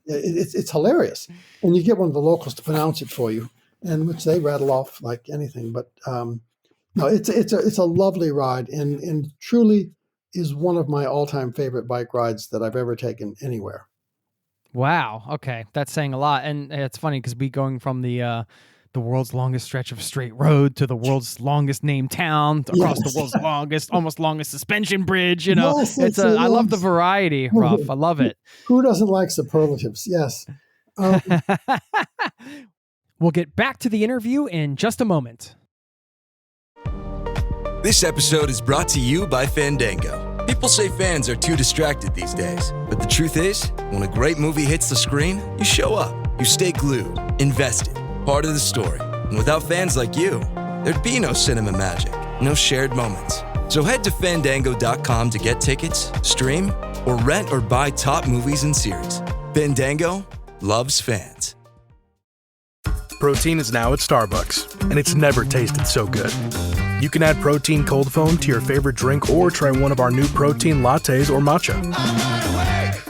Speaker 4: It's hilarious, and you get one of the locals to pronounce it for you, and which they rattle off like anything. But no, it's a lovely ride, and truly is one of my all-time favorite bike rides that I've ever taken anywhere.
Speaker 1: Wow. Okay, that's saying a lot, and it's funny because we going from the world's longest stretch of straight road to the world's longest named town across the world's almost longest suspension bridge.
Speaker 4: Yes,
Speaker 1: I love the variety, Roff. I love it.
Speaker 4: Who doesn't like superlatives? Yes.
Speaker 1: We'll get back to the interview in just a moment.
Speaker 7: This episode is brought to you by Fandango. People say fans are too distracted these days, but the truth is, when a great movie hits the screen, you show up, you stay glued, invested, part of the story. And without fans like you, there'd be no cinema magic, no shared moments. So head to Fandango.com to get tickets, stream, or rent or buy top movies and series. Fandango loves fans.
Speaker 8: Protein is now at Starbucks, and it's never tasted so good. You can add protein cold foam to your favorite drink or try one of our new protein lattes or matcha.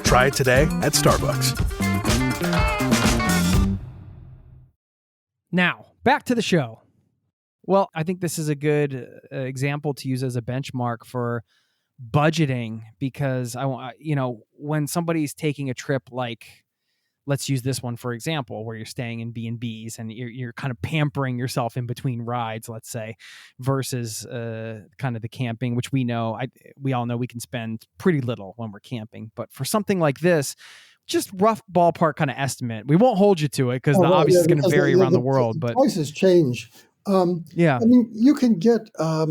Speaker 8: Try it today at Starbucks.
Speaker 1: Now, back to the show. Well, I think this is a good example to use as a benchmark for budgeting because when somebody's taking a trip like, let's use this one for example, where you're staying in B&Bs and you're kind of pampering yourself in between rides, let's say, versus kind of the camping, which we all know we can spend pretty little when we're camping. But for something like this, just rough ballpark kind of estimate. We won't hold you to it because obviously it's going to vary around the world. But
Speaker 4: prices change.
Speaker 1: Yeah.
Speaker 4: I mean, you can get...
Speaker 1: what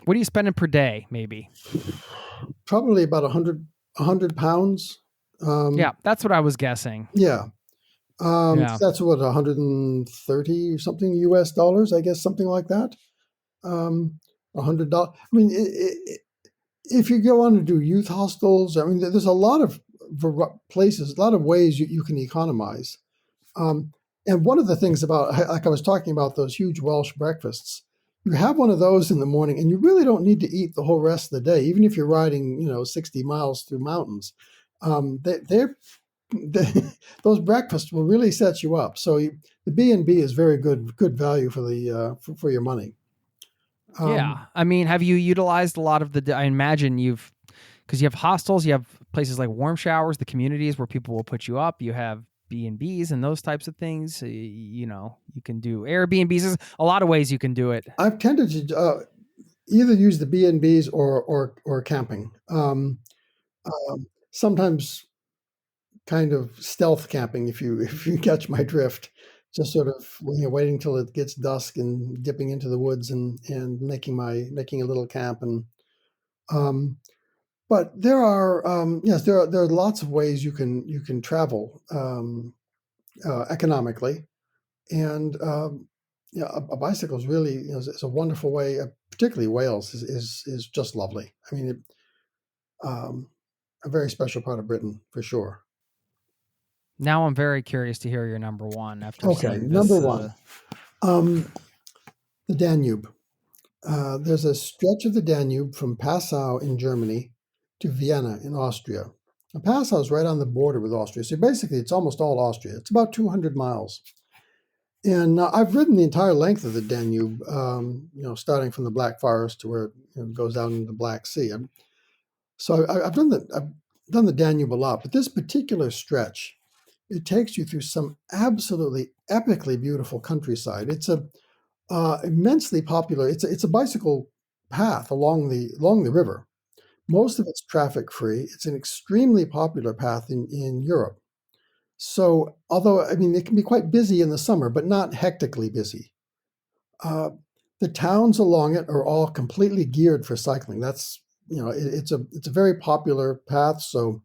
Speaker 1: are you spending per day, maybe?
Speaker 4: Probably about 100 pounds.
Speaker 1: Yeah, that's what I was guessing.
Speaker 4: Yeah. That's what, 130 or something US dollars, I guess, something like that. $100. I mean, if you go on to do youth hostels, I mean, there's a lot of places, a lot of ways you can economize. And one of the things about, like I was talking about those huge Welsh breakfasts, you have one of those in the morning and you really don't need to eat the whole rest of the day, even if you're riding, 60 miles through mountains. Those breakfasts will really set you up. So the B&B is very good value for your money.
Speaker 1: Yeah. I mean, have you utilized a lot of I imagine because you have hostels, you have places like warm showers, the communities where people will put you up. You have B&Bs and those types of things. You can do Airbnbs. There's a lot of ways you can do it.
Speaker 4: I've tended to either use the B&Bs or camping. Sometimes kind of stealth camping, if you catch my drift, just sort of waiting till it gets dusk and dipping into the woods and making a little camp. And but there are there are lots of ways you can travel economically, and a bicycle is really is a wonderful way. Particularly Wales is just lovely. I mean, a very special part of Britain for sure.
Speaker 1: Now I'm very curious to hear your number one after seeing this.
Speaker 4: Number one, the Danube. There's a stretch of the Danube from Passau in Germany to Vienna in Austria. Now, Passau is right on the border with Austria. So basically, it's almost all Austria. It's about 200 miles. And I've ridden the entire length of the Danube, starting from the Black Forest to where it goes out into the Black Sea. So I've done the Danube a lot, but this particular stretch, it takes you through some absolutely epically beautiful countryside. It's a immensely popular. It's a bicycle path along the river. Most of it's traffic free. It's an extremely popular path in Europe. So, although it can be quite busy in the summer, but not hectically busy. The towns along it are all completely geared for cycling. That's it's a very popular path. So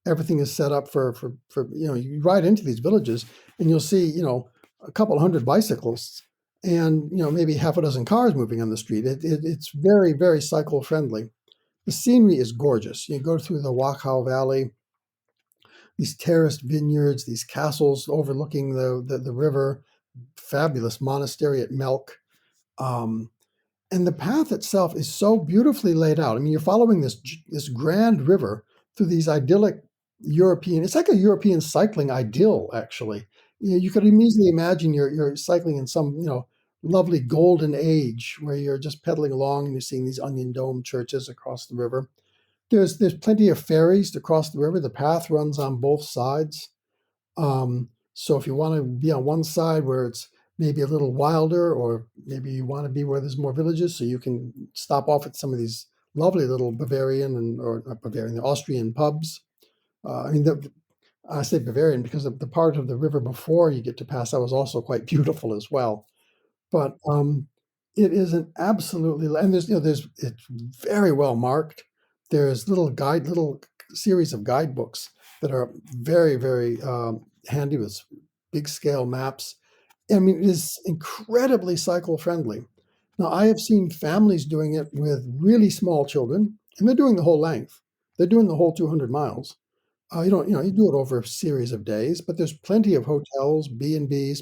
Speaker 4: everything is set up for you ride into these villages and you'll see a couple hundred bicyclists and maybe half a dozen cars moving on the street. It's very, very cycle friendly. The scenery is gorgeous. You go through the Wachau Valley, these terraced vineyards, these castles overlooking the river, fabulous monastery at Melk. And the path itself is so beautifully laid out. You're following this grand river through these idyllic European, it's like a European cycling idyll, actually. You could easily imagine you're cycling in some, lovely golden age where you're just pedaling along and you're seeing these onion dome churches across the river. There's plenty of ferries to cross the river. The path runs on both sides. So if you want to be on one side where it's maybe a little wilder, or maybe you want to be where there's more villages, so you can stop off at some of these lovely little the Austrian pubs. I say Bavarian because the part of the river before you get to Passau is also quite beautiful as well. But it is an absolutely, and it's very well marked. There's little series of guidebooks that are very, very handy with big scale maps. It is incredibly cycle friendly. Now, I have seen families doing it with really small children, and they're doing the whole length. They're doing the whole 200 miles. You do it over a series of days, but there's plenty of hotels, B&Bs.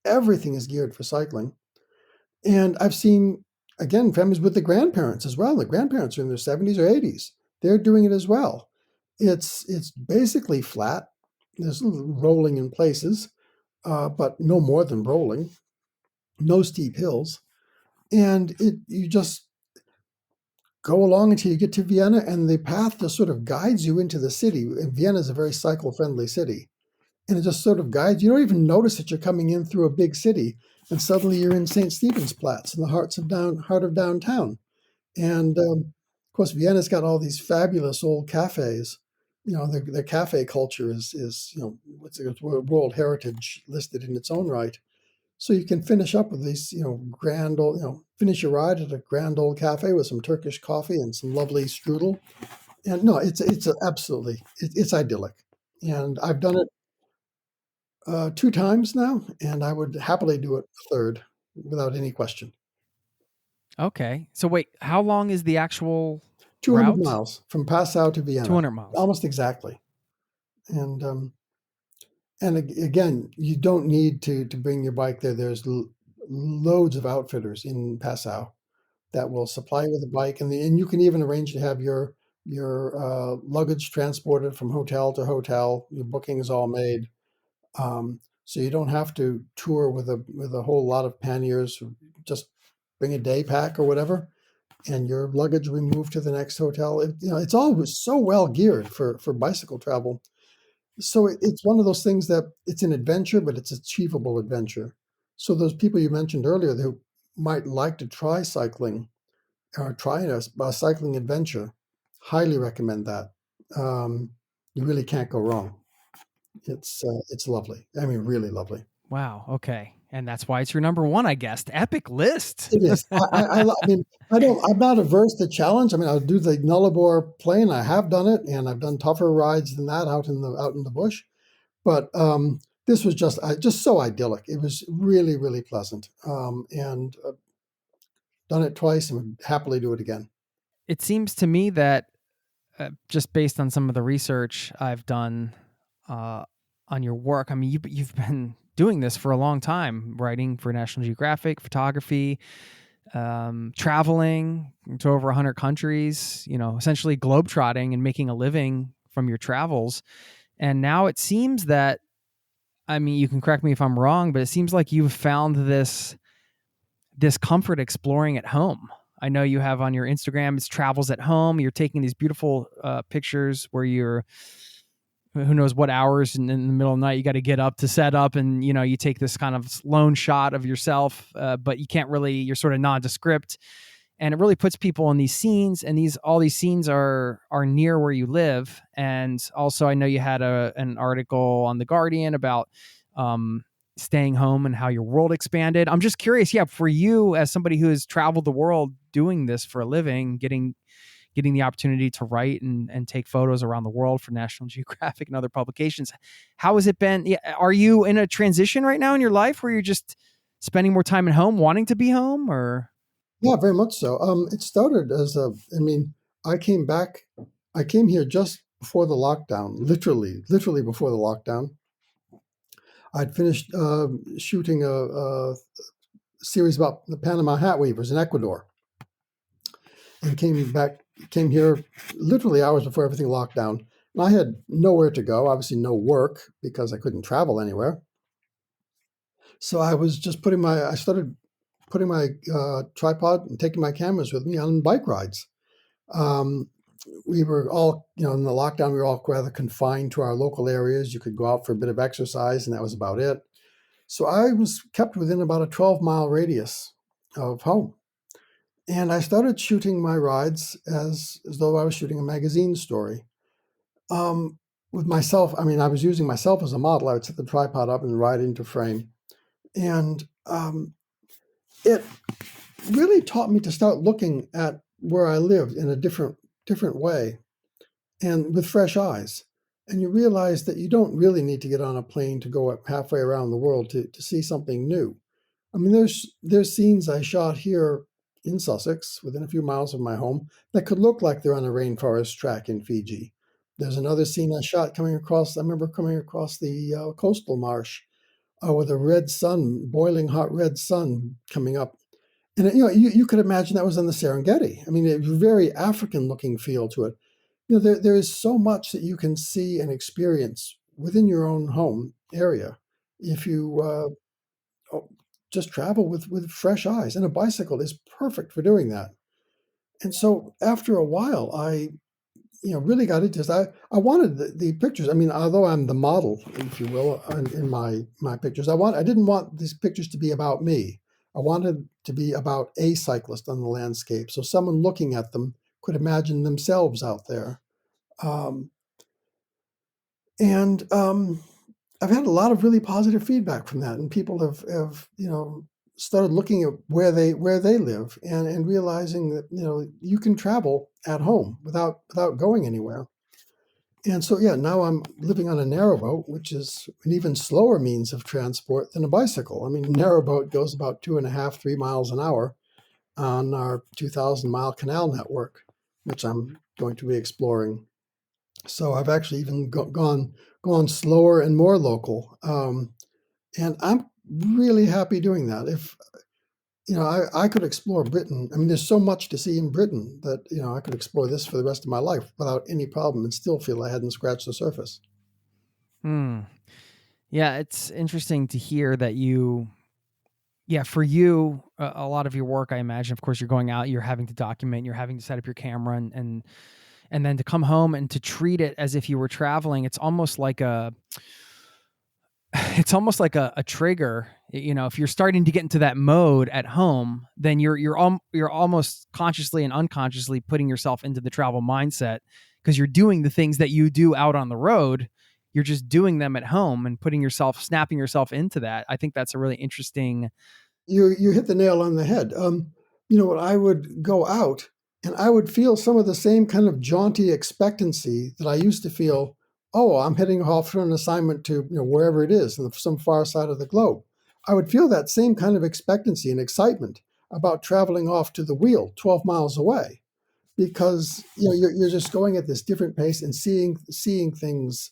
Speaker 4: Everything is geared for cycling. And I've seen, again, families with the grandparents as well. The grandparents are in their 70s or 80s. They're doing it as well. It's basically flat. There's a little rolling in places, but no more than rolling. No steep hills. And you just go along until you get to Vienna, and the path just sort of guides you into the city. And Vienna is a very cycle-friendly city. And it just sort of guides. You don't even notice that you're coming in through a big city, and suddenly you're in St. Stephensplatz in the heart of downtown. And of course, Vienna's got all these fabulous old cafes. The cafe culture is World Heritage listed in its own right. So you can finish up with these, grand old, finish your ride at a grand old cafe with some Turkish coffee and some lovely strudel. And no, it's absolutely, it's idyllic. And I've done it 2 times now, and I would happily do it a third without any question.
Speaker 1: Okay. So wait, how long is the actual
Speaker 4: 200
Speaker 1: route?
Speaker 4: miles from Passau to Vienna.
Speaker 1: 200 miles.
Speaker 4: Almost exactly. And again, you don't need to bring your bike there. There's loads of outfitters in Passau that will supply you with a bike, and you can even arrange to have your luggage transported from hotel to hotel. Your booking is all made. So you don't have to tour with a whole lot of panniers. Just bring a day pack or whatever, and your luggage will be moved to the next hotel. It's all so well geared for bicycle travel. So it's one of those things that it's an adventure, but it's achievable adventure. So those people you mentioned earlier who might like to try cycling or try a cycling adventure, highly recommend that. You really can't go wrong. It's lovely. Really lovely.
Speaker 1: Wow. Okay. And that's why it's your number one, I guess. Epic list.
Speaker 4: It is. I'm not averse to challenge. I'll do the Nullarbor Plain. I have done it, and I've done tougher rides than that out in the bush. But this was just so idyllic. It was really, really pleasant. And done it twice, and would happily do it again.
Speaker 1: It seems to me that just based on some of the research I've done on your work, you've been doing this for a long time, writing for National Geographic, photography, traveling to over 100 countries, essentially globetrotting and making a living from your travels. And now it seems that, I mean, you can correct me if I'm wrong, but it seems like you've found this comfort exploring at home. I know you have on your Instagram, it's travels at home. You're taking these beautiful pictures where you're, who knows what hours in the middle of the night you got to get up to set up, and you take this kind of lone shot of yourself, but you can't really, you're sort of nondescript, and it really puts people in these scenes, and all these scenes are near where you live. And also, I know you had an article on The Guardian about staying home and how your world expanded. I'm just curious, for you as somebody who has traveled the world doing this for a living, getting the opportunity to write and take photos around the world for National Geographic and other publications. How has it been? Are you in a transition right now in your life where you're just spending more time at home, wanting to be home, or?
Speaker 4: Yeah, very much so. It started as I came here just before the lockdown, literally before the lockdown. I'd finished shooting a series about the Panama Hat Weavers in Ecuador, and came here literally hours before everything locked down. And I had nowhere to go, obviously no work because I couldn't travel anywhere. So I was just I started putting my tripod and taking my cameras with me on bike rides. We were all, in the lockdown, we were all rather confined to our local areas. You could go out for a bit of exercise, and that was about it. So I was kept within about a 12-mile radius of home. And I started shooting my rides as though I was shooting a magazine story. With myself, I was using myself as a model. I would set the tripod up and ride into frame. And it really taught me to start looking at where I lived in a different way and with fresh eyes. And you realize that you don't really need to get on a plane to go halfway around the world to see something new. There's scenes I shot here in Sussex, within a few miles of my home, that could look like they're on a rainforest track in Fiji. There's another scene I shot I remember coming across the coastal marsh with a red sun, boiling hot red sun coming up. And you could imagine that was in the Serengeti. It was a very African-looking feel to it. There is so much that you can see and experience within your own home area if you just travel with fresh eyes. And a bicycle is perfect for doing that. And so after a while, I really got into this. I wanted the pictures. Although I'm the model, if you will, in my pictures, I didn't want these pictures to be about me. I wanted to be about a cyclist on the landscape, so someone looking at them could imagine themselves out there. I've had a lot of really positive feedback from that, and people have started looking at where they live and realizing that you can travel at home without going anywhere. And so now I'm living on a narrowboat, which is an even slower means of transport than a bicycle. A narrowboat goes about 2.5, 3 miles an hour on our 2,000-mile canal network, which I'm going to be exploring. So I've actually even gone slower and more local, and I'm really happy doing that. If I could explore Britain. There's so much to see in Britain that I could explore this for the rest of my life without any problem and still feel I hadn't scratched the surface.
Speaker 1: Yeah, it's interesting to hear that for you, a lot of your work, I imagine, of course, you're going out, you're having to document, you're having to set up your camera, and then to come home and to treat it as if you were traveling. It's almost like a trigger. If you're starting to get into that mode at home, then you're almost consciously and unconsciously putting yourself into the travel mindset, because you're doing the things that you do out on the road. You're just doing them at home and snapping yourself into that. I think that's a really interesting.
Speaker 4: You hit the nail on the head. I would go out and I would feel some of the same kind of jaunty expectancy that I used to feel. Oh, I'm heading off for an assignment to wherever it is, in some far side of the globe. I would feel that same kind of expectancy and excitement about traveling off to the wheel 12 miles away, because you're just going at this different pace and seeing things.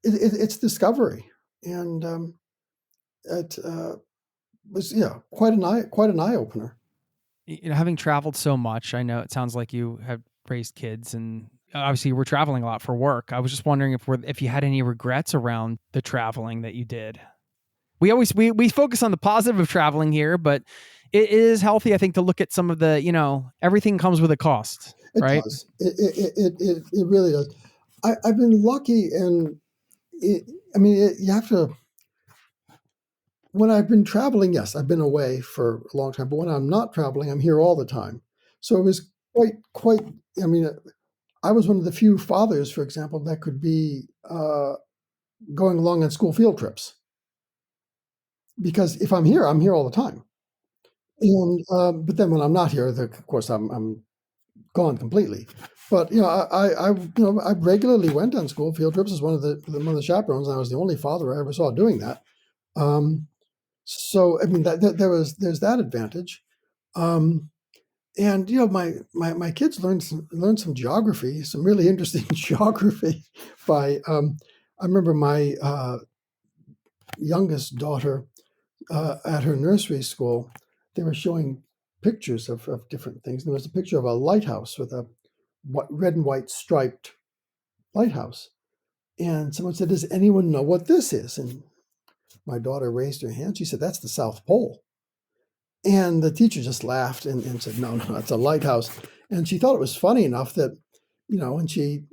Speaker 4: It's discovery, and it was quite an eye opener.
Speaker 1: Having traveled so much, I know it sounds like you have raised kids, and obviously we're traveling a lot for work. I was just wondering if you had any regrets around the traveling that you did. We focus on the positive of traveling here, but it is healthy, I think, to look at some of the, everything comes with a cost,
Speaker 4: It
Speaker 1: right?
Speaker 4: does. It really does. I've been lucky, and you have to. When I've been traveling, yes, I've been away for a long time. But when I'm not traveling, I'm here all the time. So it was quite. I mean, I was one of the few fathers, for example, that could be going along on school field trips. Because if I'm here all the time. And but then when I'm not here, of course, I'm gone completely. But I regularly went on school field trips as one of the chaperones, and I was the only father I ever saw doing that. So I mean there's that advantage. And my kids learned some geography, some really interesting geography by I remember my youngest daughter at her nursery school, they were showing pictures of different things. There was a picture of a lighthouse with a red and white striped lighthouse. And someone said, "Does anyone know what this is?" And my daughter raised her hand. She said, "That's the South Pole." And the teacher just laughed and said, no, it's a lighthouse. And she thought it was funny enough that, when she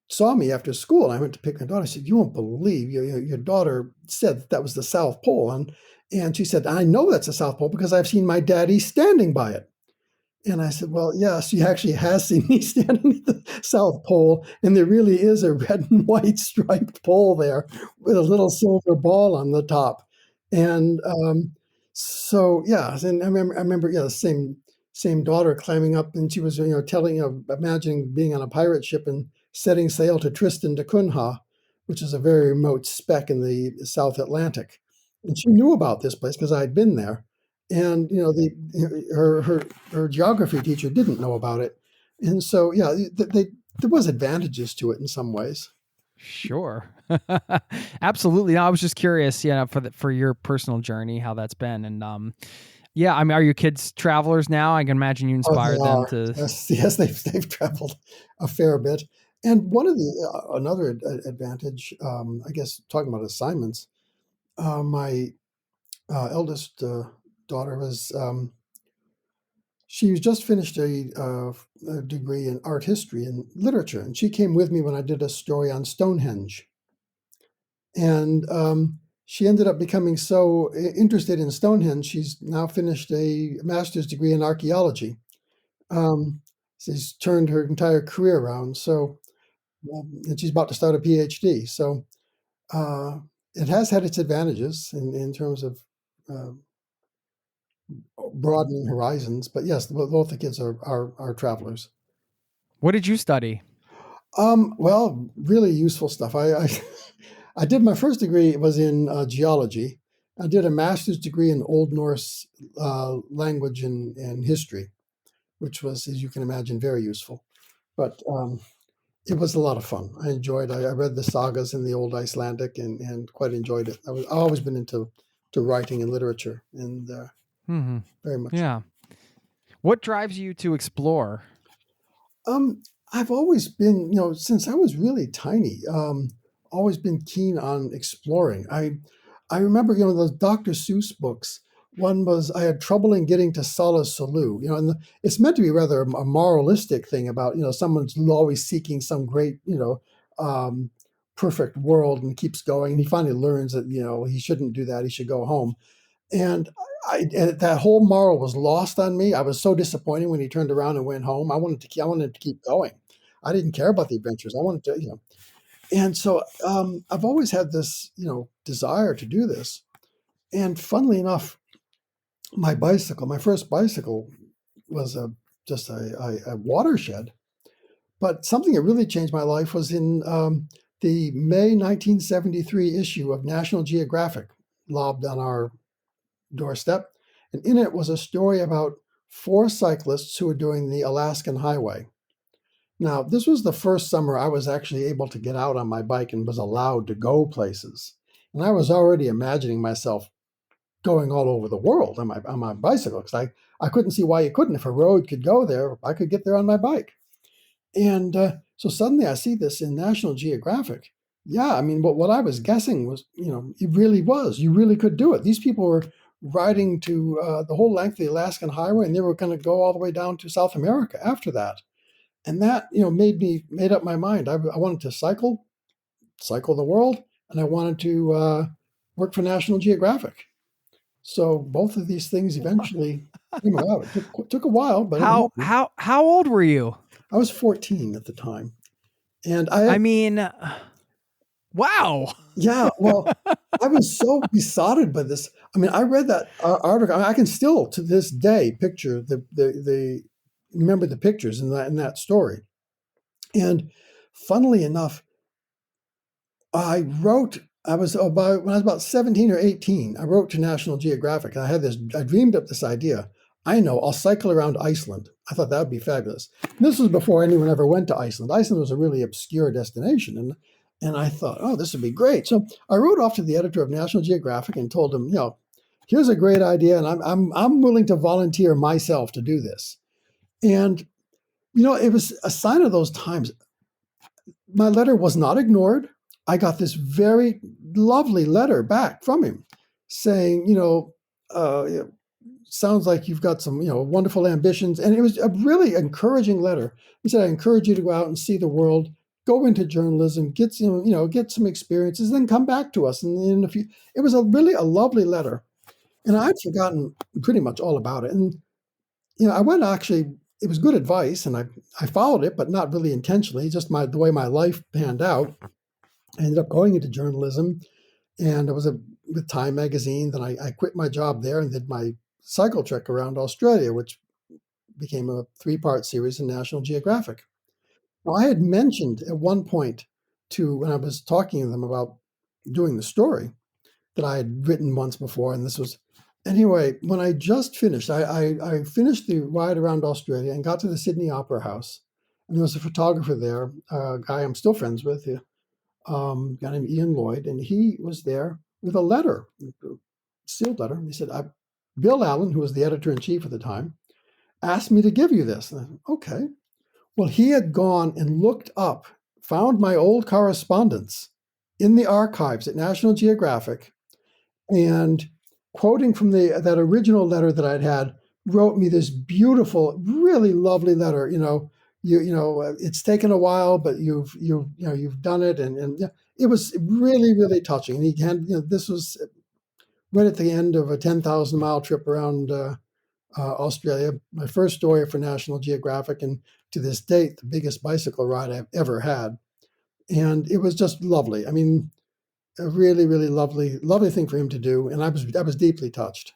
Speaker 4: saw me after school, I went to pick my daughter. I said, "You won't believe your daughter said that was the South Pole." And she said, "I know that's the South Pole because I've seen my daddy standing by it." And I said, "Well, yes, she actually has seen me standing at the South Pole, and there really is a red and white striped pole there with a little silver ball on the top." And so, yeah, and I remember, the same daughter climbing up, and she was, imagining being on a pirate ship and setting sail to Tristan da Cunha, which is a very remote speck in the South Atlantic. And she knew about this place because I had been there. And her geography teacher didn't know about it, and so there was advantages to it in some ways.
Speaker 1: Sure, absolutely. No, I was just curious, for your personal journey, how that's been, and I mean, are your kids travelers now? I can imagine you inspired them to.
Speaker 4: Yes, they've traveled a fair bit, and one of the another advantage, I guess, talking about assignments, my eldest daughter was she just finished a degree in art history and literature, and she came with me when I did a story on Stonehenge. And she ended up becoming so interested in Stonehenge, she's now finished a master's degree in archaeology. She's turned her entire career around. So, and she's about to start a PhD. So it has had its advantages in terms of broadening horizons. But yes, both the kids are travelers.
Speaker 1: What did you study?
Speaker 4: Well, really useful stuff. I did my first degree was in geology. I did a master's degree in Old Norse language and history, which was, as you can imagine, very useful. But it was a lot of fun. I enjoyed it. I read the sagas in the Old Icelandic and quite enjoyed it. I've always been into writing and literature, and very much.
Speaker 1: Yeah. What drives you to explore?
Speaker 4: I've always been, since I was really tiny, always been keen on exploring. I remember, those Dr. Seuss books. One was I had trouble in getting to Sala Sulu, and it's meant to be rather a moralistic thing about, someone's always seeking some great, perfect world and keeps going. And he finally learns that, he shouldn't do that. He should go home. And and that whole moral was lost on me. I was so disappointed when he turned around and went home. I wanted to keep going. I didn't care about the adventures. I wanted to, And so I've always had this, desire to do this. And funnily enough, my first bicycle was just a watershed. But something that really changed my life was in the May 1973 issue of National Geographic, lobbed on our doorstep. And in it was a story about 4 cyclists who were doing the Alaskan Highway. Now, this was the first summer I was actually able to get out on my bike and was allowed to go places. And I was already imagining myself going all over the world on my bicycle, because I couldn't see why you couldn't. If a road could go there, I could get there on my bike. And so suddenly I see this in National Geographic. Yeah, I mean, what I was guessing was, it really was. You really could do it. These people were riding to the whole length of the Alaskan Highway, and they were going to go all the way down to South America after that. And that, made up my mind. I wanted to cycle the world, and I wanted to work for National Geographic. So both of these things eventually came about. It took a while, but it happened.
Speaker 1: How old were you?
Speaker 4: I was 14 at the time. And
Speaker 1: wow.
Speaker 4: Yeah, well, I was so besotted by this. I mean, I read that article. I can still, to this day, picture remember the pictures in that story. And funnily enough, when I was about 17 or 18, I wrote to National Geographic. And I dreamed up this idea. I know, I'll cycle around Iceland. I thought that would be fabulous. And this was before anyone ever went to Iceland. Iceland was a really obscure destination. And I thought, oh, this would be great. So I wrote off to the editor of National Geographic and told him, here's a great idea, and I'm willing to volunteer myself to do this. And it was a sign of those times. My letter was not ignored. I got this very lovely letter back from him saying, sounds like you've got some, wonderful ambitions. And it was a really encouraging letter. He said, I encourage you to go out and see the world, go into journalism, get some experiences, then come back to us. And it was really a lovely letter. And I'd forgotten pretty much all about it. And, I went it was good advice, and I followed it, but not really intentionally, just the way my life panned out. I ended up going into journalism, and I was with Time magazine. Then I quit my job there and did my cycle trek around Australia, which became a 3-part series in National Geographic. Now, I had mentioned at one point when I was talking to them about doing the story, that I had written once before, and this was, anyway, when I just finished, I finished the ride around Australia and got to the Sydney Opera House, and there was a photographer there, a guy I'm still friends with, a guy named Ian Lloyd, and he was there with a letter, a sealed letter. He said, Bill Allen, who was the editor-in-chief at the time, asked me to give you this. And I said, okay. Well, he had gone and found my old correspondence in the archives at National Geographic, and quoting from that original letter that I'd had, wrote me this beautiful, really lovely letter. It's taken a while, but you've done it, and it was really, really touching. And he had, this was right at the end of a 10,000-mile trip around Australia, my first story for National Geographic, and to this date, the biggest bicycle ride I've ever had. And it was just lovely. I mean, a really, really lovely thing for him to do. And I was deeply touched.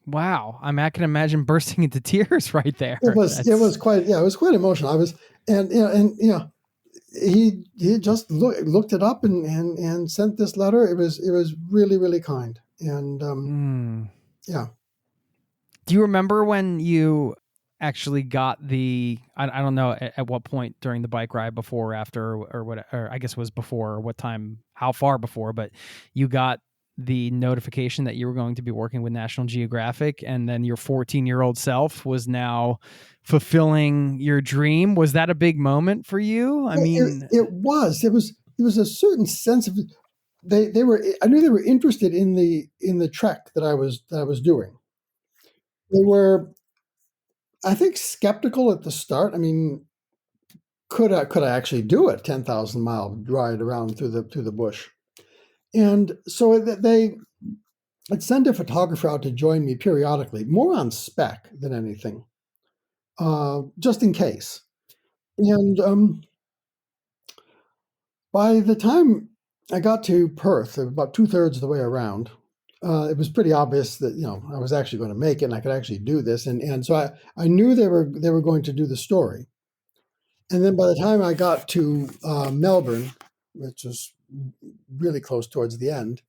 Speaker 1: Wow. I can imagine bursting into tears right there.
Speaker 4: It was quite emotional. He just looked it up and sent this letter. It was really, really kind. And yeah.
Speaker 1: Do you remember when you actually got I don't know at what point during the bike ride, before or after, or I guess it was before, or what time, how far before, but you got the notification that you were going to be working with National Geographic, and then your 14-year-old self was now fulfilling your dream? Was that a big moment for you? I mean,
Speaker 4: it was a certain sense of, I knew they were interested in the trek that I was doing. They were, I think, skeptical at the start. I mean, could I actually do it? 10,000-mile ride around through the bush, and so I'd send a photographer out to join me periodically, more on spec than anything, just in case. And by the time I got to Perth, about 2/3 of the way around, it was pretty obvious that I was actually going to make it and I could actually do this, and so I knew they were going to do the story. And then by the time I got to Melbourne, which was really close towards the end,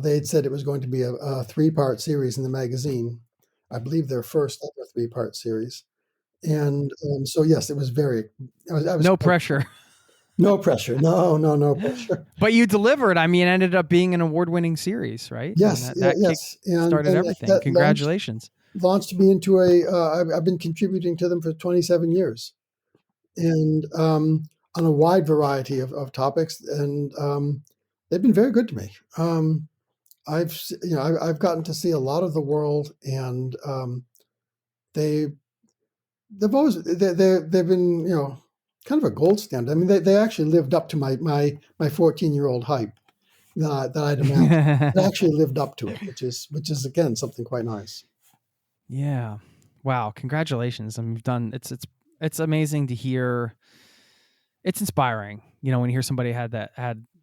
Speaker 4: they had said it was going to be a 3-part series in the magazine. I believe their first ever 3-part series, and so yes, it was very. I was
Speaker 1: no pressure.
Speaker 4: No pressure. No pressure.
Speaker 1: But you delivered. I mean, it ended up being an award-winning series, right?
Speaker 4: Yes,
Speaker 1: yes. Started everything. Congratulations.
Speaker 4: Launched me into I've been contributing to them for 27 years. and on a wide variety of topics, and they've been very good to me. I've gotten to see a lot of the world, and they've been kind of a gold standard. I mean, they actually lived up to my 14-year-old hype that I'd imagined. They actually lived up to it, which is again something quite nice.
Speaker 1: Yeah. Wow. Congratulations. And you've done, it's amazing to hear. It's inspiring, when you hear somebody had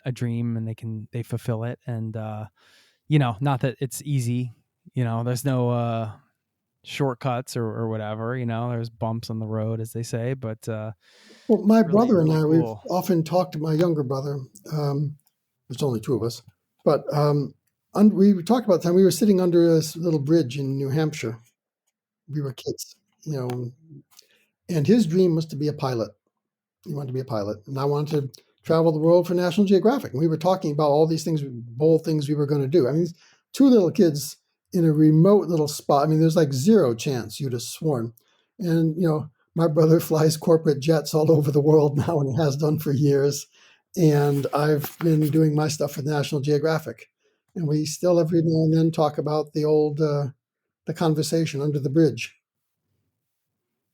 Speaker 1: a dream and they fulfill it. And, not that it's easy, there's no, shortcuts or whatever, there's bumps on the road, as they say, but,
Speaker 4: well, my
Speaker 1: really,
Speaker 4: brother
Speaker 1: really
Speaker 4: and I,
Speaker 1: cool.
Speaker 4: we've often talked to my younger brother. There's only two of us, but we talked about the time we were sitting under this little bridge in New Hampshire. We were kids, and his dream was to be a pilot. He wanted to be a pilot, and I wanted to travel the world for National Geographic. And we were talking about all these things, bold things we were going to do. I mean, two little kids in a remote little spot. I mean, there's like zero chance, you'd have sworn. And, my brother flies corporate jets all over the world now, and he has done for years. And I've been doing my stuff for National Geographic. And we still every now and then talk about the old, the conversation under the bridge.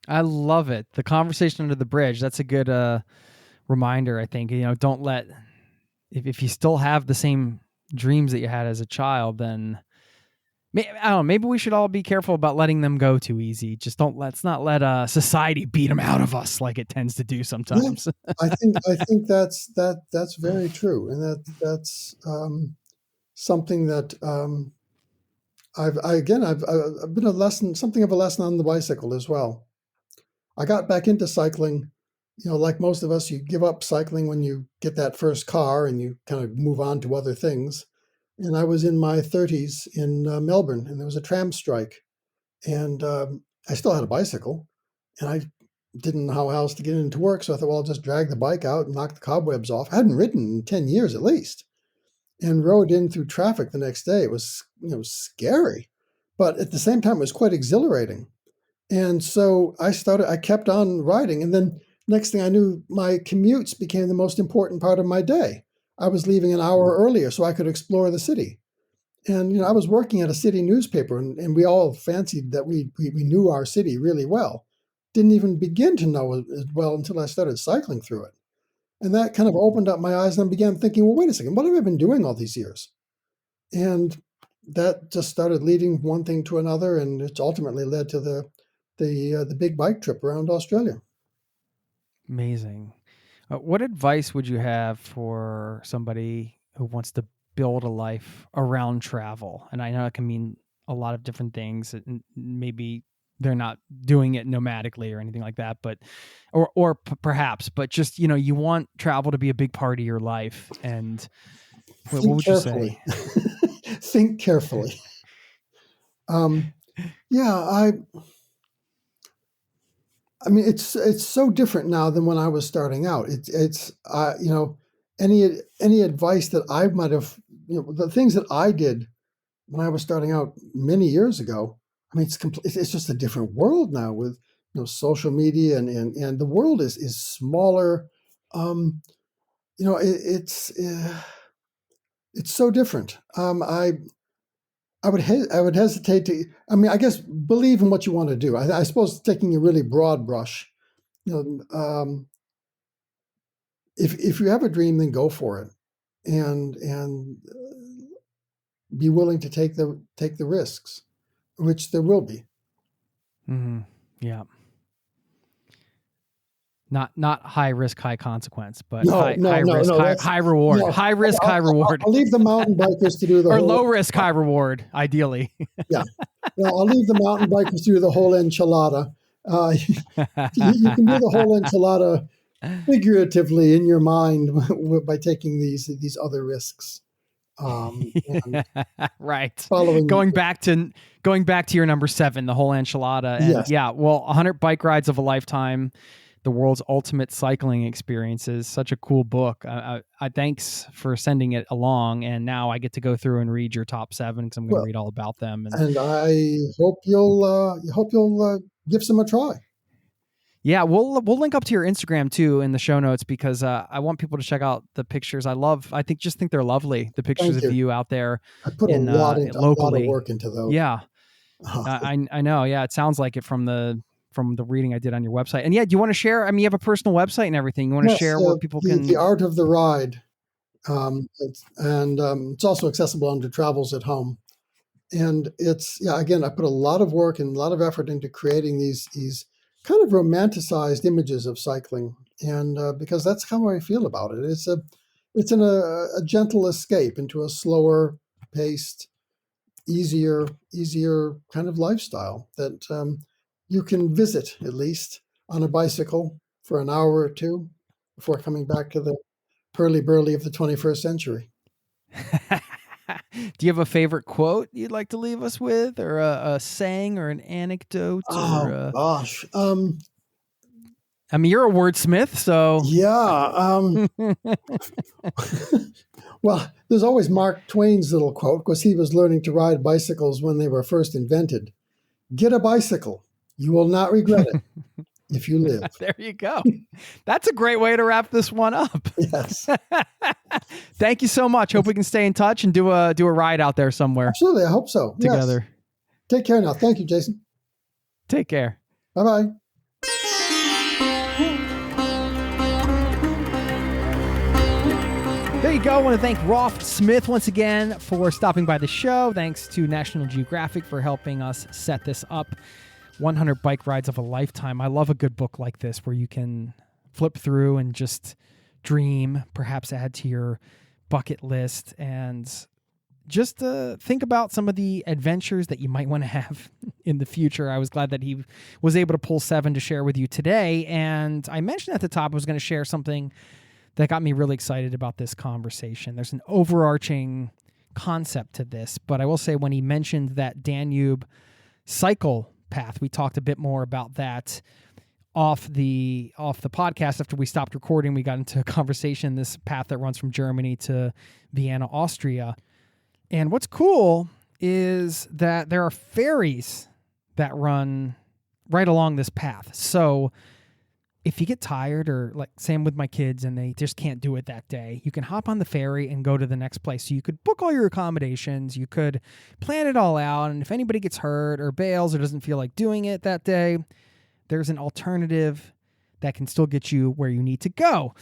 Speaker 1: I love it. The conversation under the bridge. That's a good reminder, I think. Don't let, if you still have the same dreams that you had as a child, then I don't know, maybe we should all be careful about letting them go too easy. Just let's not let society beat them out of us like it tends to do sometimes.
Speaker 4: Yeah, I think that's very true, and that's something that I've been something of a lesson on the bicycle as well. I got back into cycling, like most of us, you give up cycling when you get that first car and you kind of move on to other things. And I was in my 30s in Melbourne, and there was a tram strike, and I still had a bicycle, and I didn't know how else to get into work. So I thought, well, I'll just drag the bike out and knock the cobwebs off. I hadn't ridden in 10 years at least, and rode in through traffic the next day. It was, scary, but at the same time, it was quite exhilarating. And so I kept on riding. And then next thing I knew, my commutes became the most important part of my day. I was leaving an hour earlier so I could explore the city. And, I was working at a city newspaper, and we all fancied that we knew our city really well. Didn't even begin to know it as well until I started cycling through it. And that kind of opened up my eyes, and I began thinking, well, wait a second, what have I been doing all these years? And that just started leading one thing to another, and it's ultimately led to the big bike trip around Australia.
Speaker 1: Amazing. What advice would you have for somebody who wants to build a life around travel? And I know it can mean a lot of different things. And maybe they're not doing it nomadically or anything like that, but perhaps, but just, you want travel to be a big part of your life. And what would you say?
Speaker 4: Think carefully. Yeah, I mean, it's so different now than when I was starting out. It's any advice that I might have, the things that I did when I was starting out many years ago. I mean, it's just a different world now with social media, and the world is smaller. It's so different. I would hesitate to. I mean, I guess believe in what you want to do. I suppose taking a really broad brush, if you have a dream, then go for it, and be willing to take the risks, which there will be.
Speaker 1: Mm-hmm. Yeah. Not high risk, high consequence, but high risk, high reward. No, high risk, high reward.
Speaker 4: I'll leave the mountain bikers to do the
Speaker 1: or low risk, high reward, ideally.
Speaker 4: Yeah. Well, I'll leave the mountain bikers to do the whole enchilada. You can do the whole enchilada figuratively in your mind by taking these other risks.
Speaker 1: Right. Going back to your number 7, the whole enchilada. And
Speaker 4: yes.
Speaker 1: Yeah. Well, 100 bike rides of a lifetime. The world's ultimate cycling experiences. Such a cool book. I thanks for sending it along, and now I get to go through and read your top 7 because I'm going to read all about them.
Speaker 4: And I hope you'll give some a try.
Speaker 1: Yeah, we'll link up to your Instagram too in the show notes because I want people to check out the pictures. I think they're lovely. The pictures
Speaker 4: Thank
Speaker 1: of
Speaker 4: you.
Speaker 1: you out there
Speaker 4: I put
Speaker 1: in
Speaker 4: a lot of
Speaker 1: locally.
Speaker 4: work into those.
Speaker 1: Yeah, I know. Yeah, it sounds like it from the reading I did on your website. And yeah, do you want to share? I mean, you have a personal website and everything. You want to share where people can?
Speaker 4: The Art of the Ride, it's also accessible under Travels at Home. And it's, again, I put a lot of work and a lot of effort into creating these kind of romanticized images of cycling. And because that's how I feel about it. It's a gentle escape into a slower paced, easier kind of lifestyle that you can visit at least on a bicycle for an hour or two before coming back to the hurly-burly of the 21st century.
Speaker 1: Do you have a favorite quote you'd like to leave us with, or a saying, or an anecdote?
Speaker 4: Oh, gosh.
Speaker 1: I mean, you're a wordsmith, so
Speaker 4: yeah. Well, there's always Mark Twain's little quote, because he was learning to ride bicycles when they were first invented. Get a bicycle. You will not regret it if you live.
Speaker 1: There you go. That's a great way to wrap this one up.
Speaker 4: Yes.
Speaker 1: Thank you so much. Hope we can stay in touch and do a ride out there somewhere.
Speaker 4: Absolutely. I hope so.
Speaker 1: Together.
Speaker 4: Yes. Take care now. Thank you, Jason.
Speaker 1: Take care.
Speaker 4: Bye-bye.
Speaker 1: There you go. I want to thank Roff Smith once again for stopping by the show. Thanks to National Geographic for helping us set this up. 100 Bike Rides of a Lifetime. I love a good book like this where you can flip through and just dream, perhaps add to your bucket list, and just think about some of the adventures that you might want to have in the future. I was glad that he was able to pull 7 to share with you today. And I mentioned at the top I was going to share something that got me really excited about this conversation. There's an overarching concept to this, but I will say when he mentioned that Danube cycle path, we talked a bit more about that off the podcast. After we stopped recording, we got into a conversation, this path that runs from Germany to Vienna, Austria. And what's cool is that there are ferries that run right along this path. So if you get tired, or like same with my kids and they just can't do it that day, you can hop on the ferry and go to the next place. So you could book all your accommodations, you could plan it all out. And if anybody gets hurt or bails or doesn't feel like doing it that day, there's an alternative that can still get you where you need to go.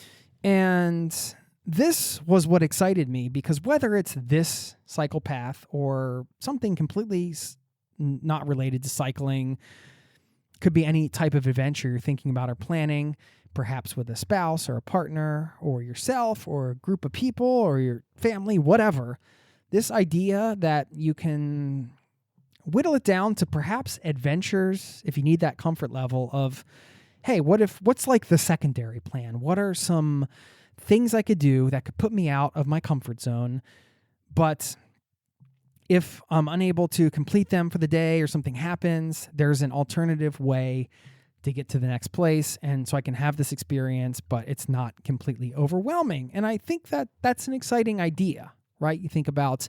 Speaker 1: And this was what excited me, because whether it's this cycle path or something completely not related to cycling, could be any type of adventure you're thinking about or planning, perhaps with a spouse or a partner or yourself or a group of people or your family, whatever. This idea that you can whittle it down to perhaps adventures, if you need that comfort level of, hey, what's like the secondary plan? What are some things I could do that could put me out of my comfort zone, but if I'm unable to complete them for the day or something happens, there's an alternative way to get to the next place. And so I can have this experience, but it's not completely overwhelming. And I think that that's an exciting idea, right? You think about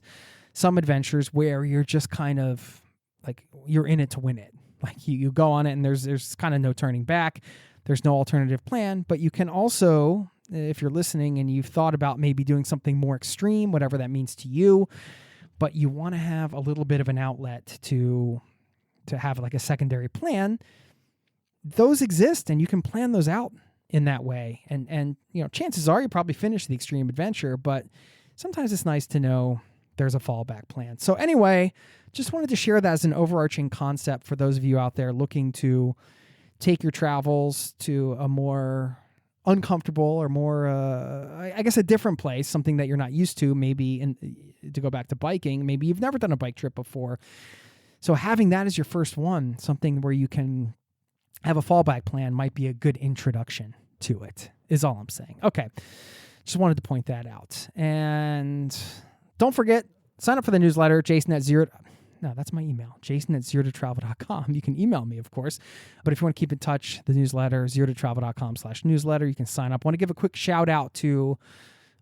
Speaker 1: some adventures where you're just kind of like, you're in it to win it. Like you go on it and there's kind of no turning back. There's no alternative plan, but you can also, if you're listening and you've thought about maybe doing something more extreme, whatever that means to you, but you want to have a little bit of an outlet to have like a secondary plan, those exist and you can plan those out in that way. And you know, chances are you probably finish the extreme adventure, but sometimes it's nice to know there's a fallback plan. So anyway, just wanted to share that as an overarching concept for those of you out there looking to take your travels to a more uncomfortable or more, I guess, a different place, something that you're not used to, maybe to go back to biking. Maybe you've never done a bike trip before. So having that as your first one, something where you can have a fallback plan, might be a good introduction to it, is all I'm saying. Okay. Just wanted to point that out. And don't forget, sign up for the newsletter, that's my email, jason@zerototravel.com. You can email me, of course. But if you want to keep in touch, the newsletter, zerototravel.com/newsletter, you can sign up. I want to give a quick shout out to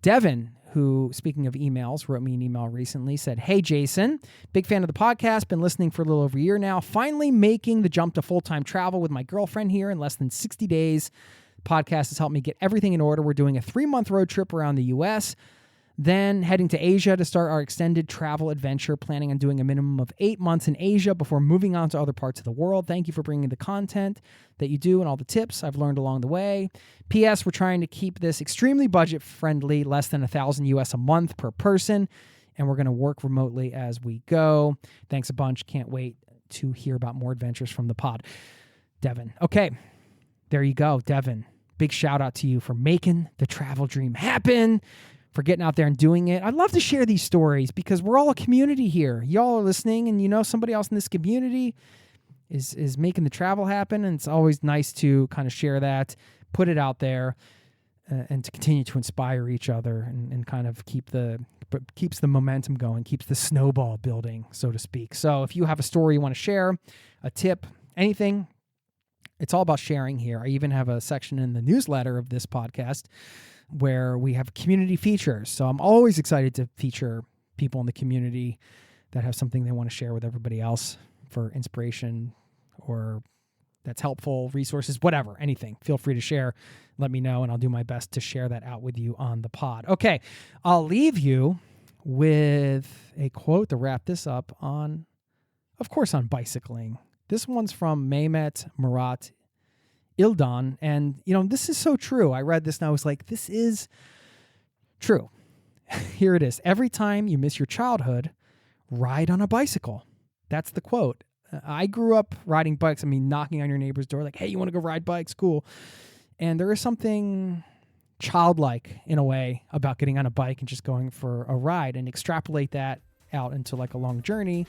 Speaker 1: Devin, who, speaking of emails, wrote me an email recently, said, "Hey, Jason, big fan of the podcast, been listening for a little over a year now, finally making the jump to full-time travel with my girlfriend here in less than 60 days. The podcast has helped me get everything in order. We're doing a 3-month road trip around the U.S., then heading to Asia to start our extended travel adventure, planning on doing a minimum of 8 months in Asia before moving on to other parts of the world. Thank you for bringing the content that you do and all the tips I've learned along the way. P.S. We're trying to keep this extremely budget-friendly, less than $1,000 US a month per person, and we're going to work remotely as we go. Thanks a bunch. Can't wait to hear about more adventures from the pod." Devin. Okay, there you go, Devin. Big shout out to you for making the travel dream happen, for getting out there and doing it. I'd love to share these stories because we're all a community here. Y'all are listening, and you know somebody else in this community is making the travel happen, and it's always nice to kind of share that, put it out there, and to continue to inspire each other and kind of keeps the momentum going, keeps the snowball building, so to speak. So if you have a story you want to share, a tip, anything, it's all about sharing here. I even have a section in the newsletter of this podcast where we have community features. So I'm always excited to feature people in the community that have something they want to share with everybody else for inspiration or that's helpful, resources, whatever, anything. Feel free to share. Let me know, and I'll do my best to share that out with you on the pod. Okay, I'll leave you with a quote to wrap this up on, of course, on bicycling. This one's from Mehmet Murat Ildan, and this is so true. I read this and I was like, this is true. Here it is. "Every time you miss your childhood, ride on a bicycle." That's the quote. I grew up riding bikes. I mean, knocking on your neighbor's door like, "Hey, you want to go ride bikes? Cool." And there is something childlike in a way about getting on a bike and just going for a ride, and extrapolate that out into like a long journey.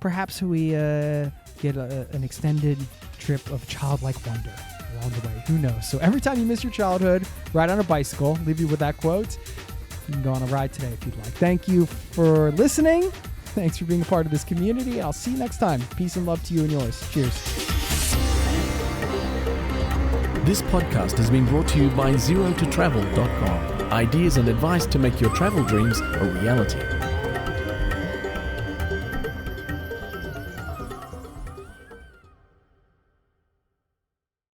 Speaker 1: Perhaps we get an extended trip of childlike wonder along the way. Who knows? So every time you miss your childhood, ride on a bicycle. Leave you with that quote. You can go on a ride today if you'd like. Thank you for listening. Thanks for being a part of this community. I'll see you next time. Peace and love to you and yours. Cheers.
Speaker 5: This podcast has been brought to you by ZeroToTravel.com. Ideas and advice to make your travel dreams a reality.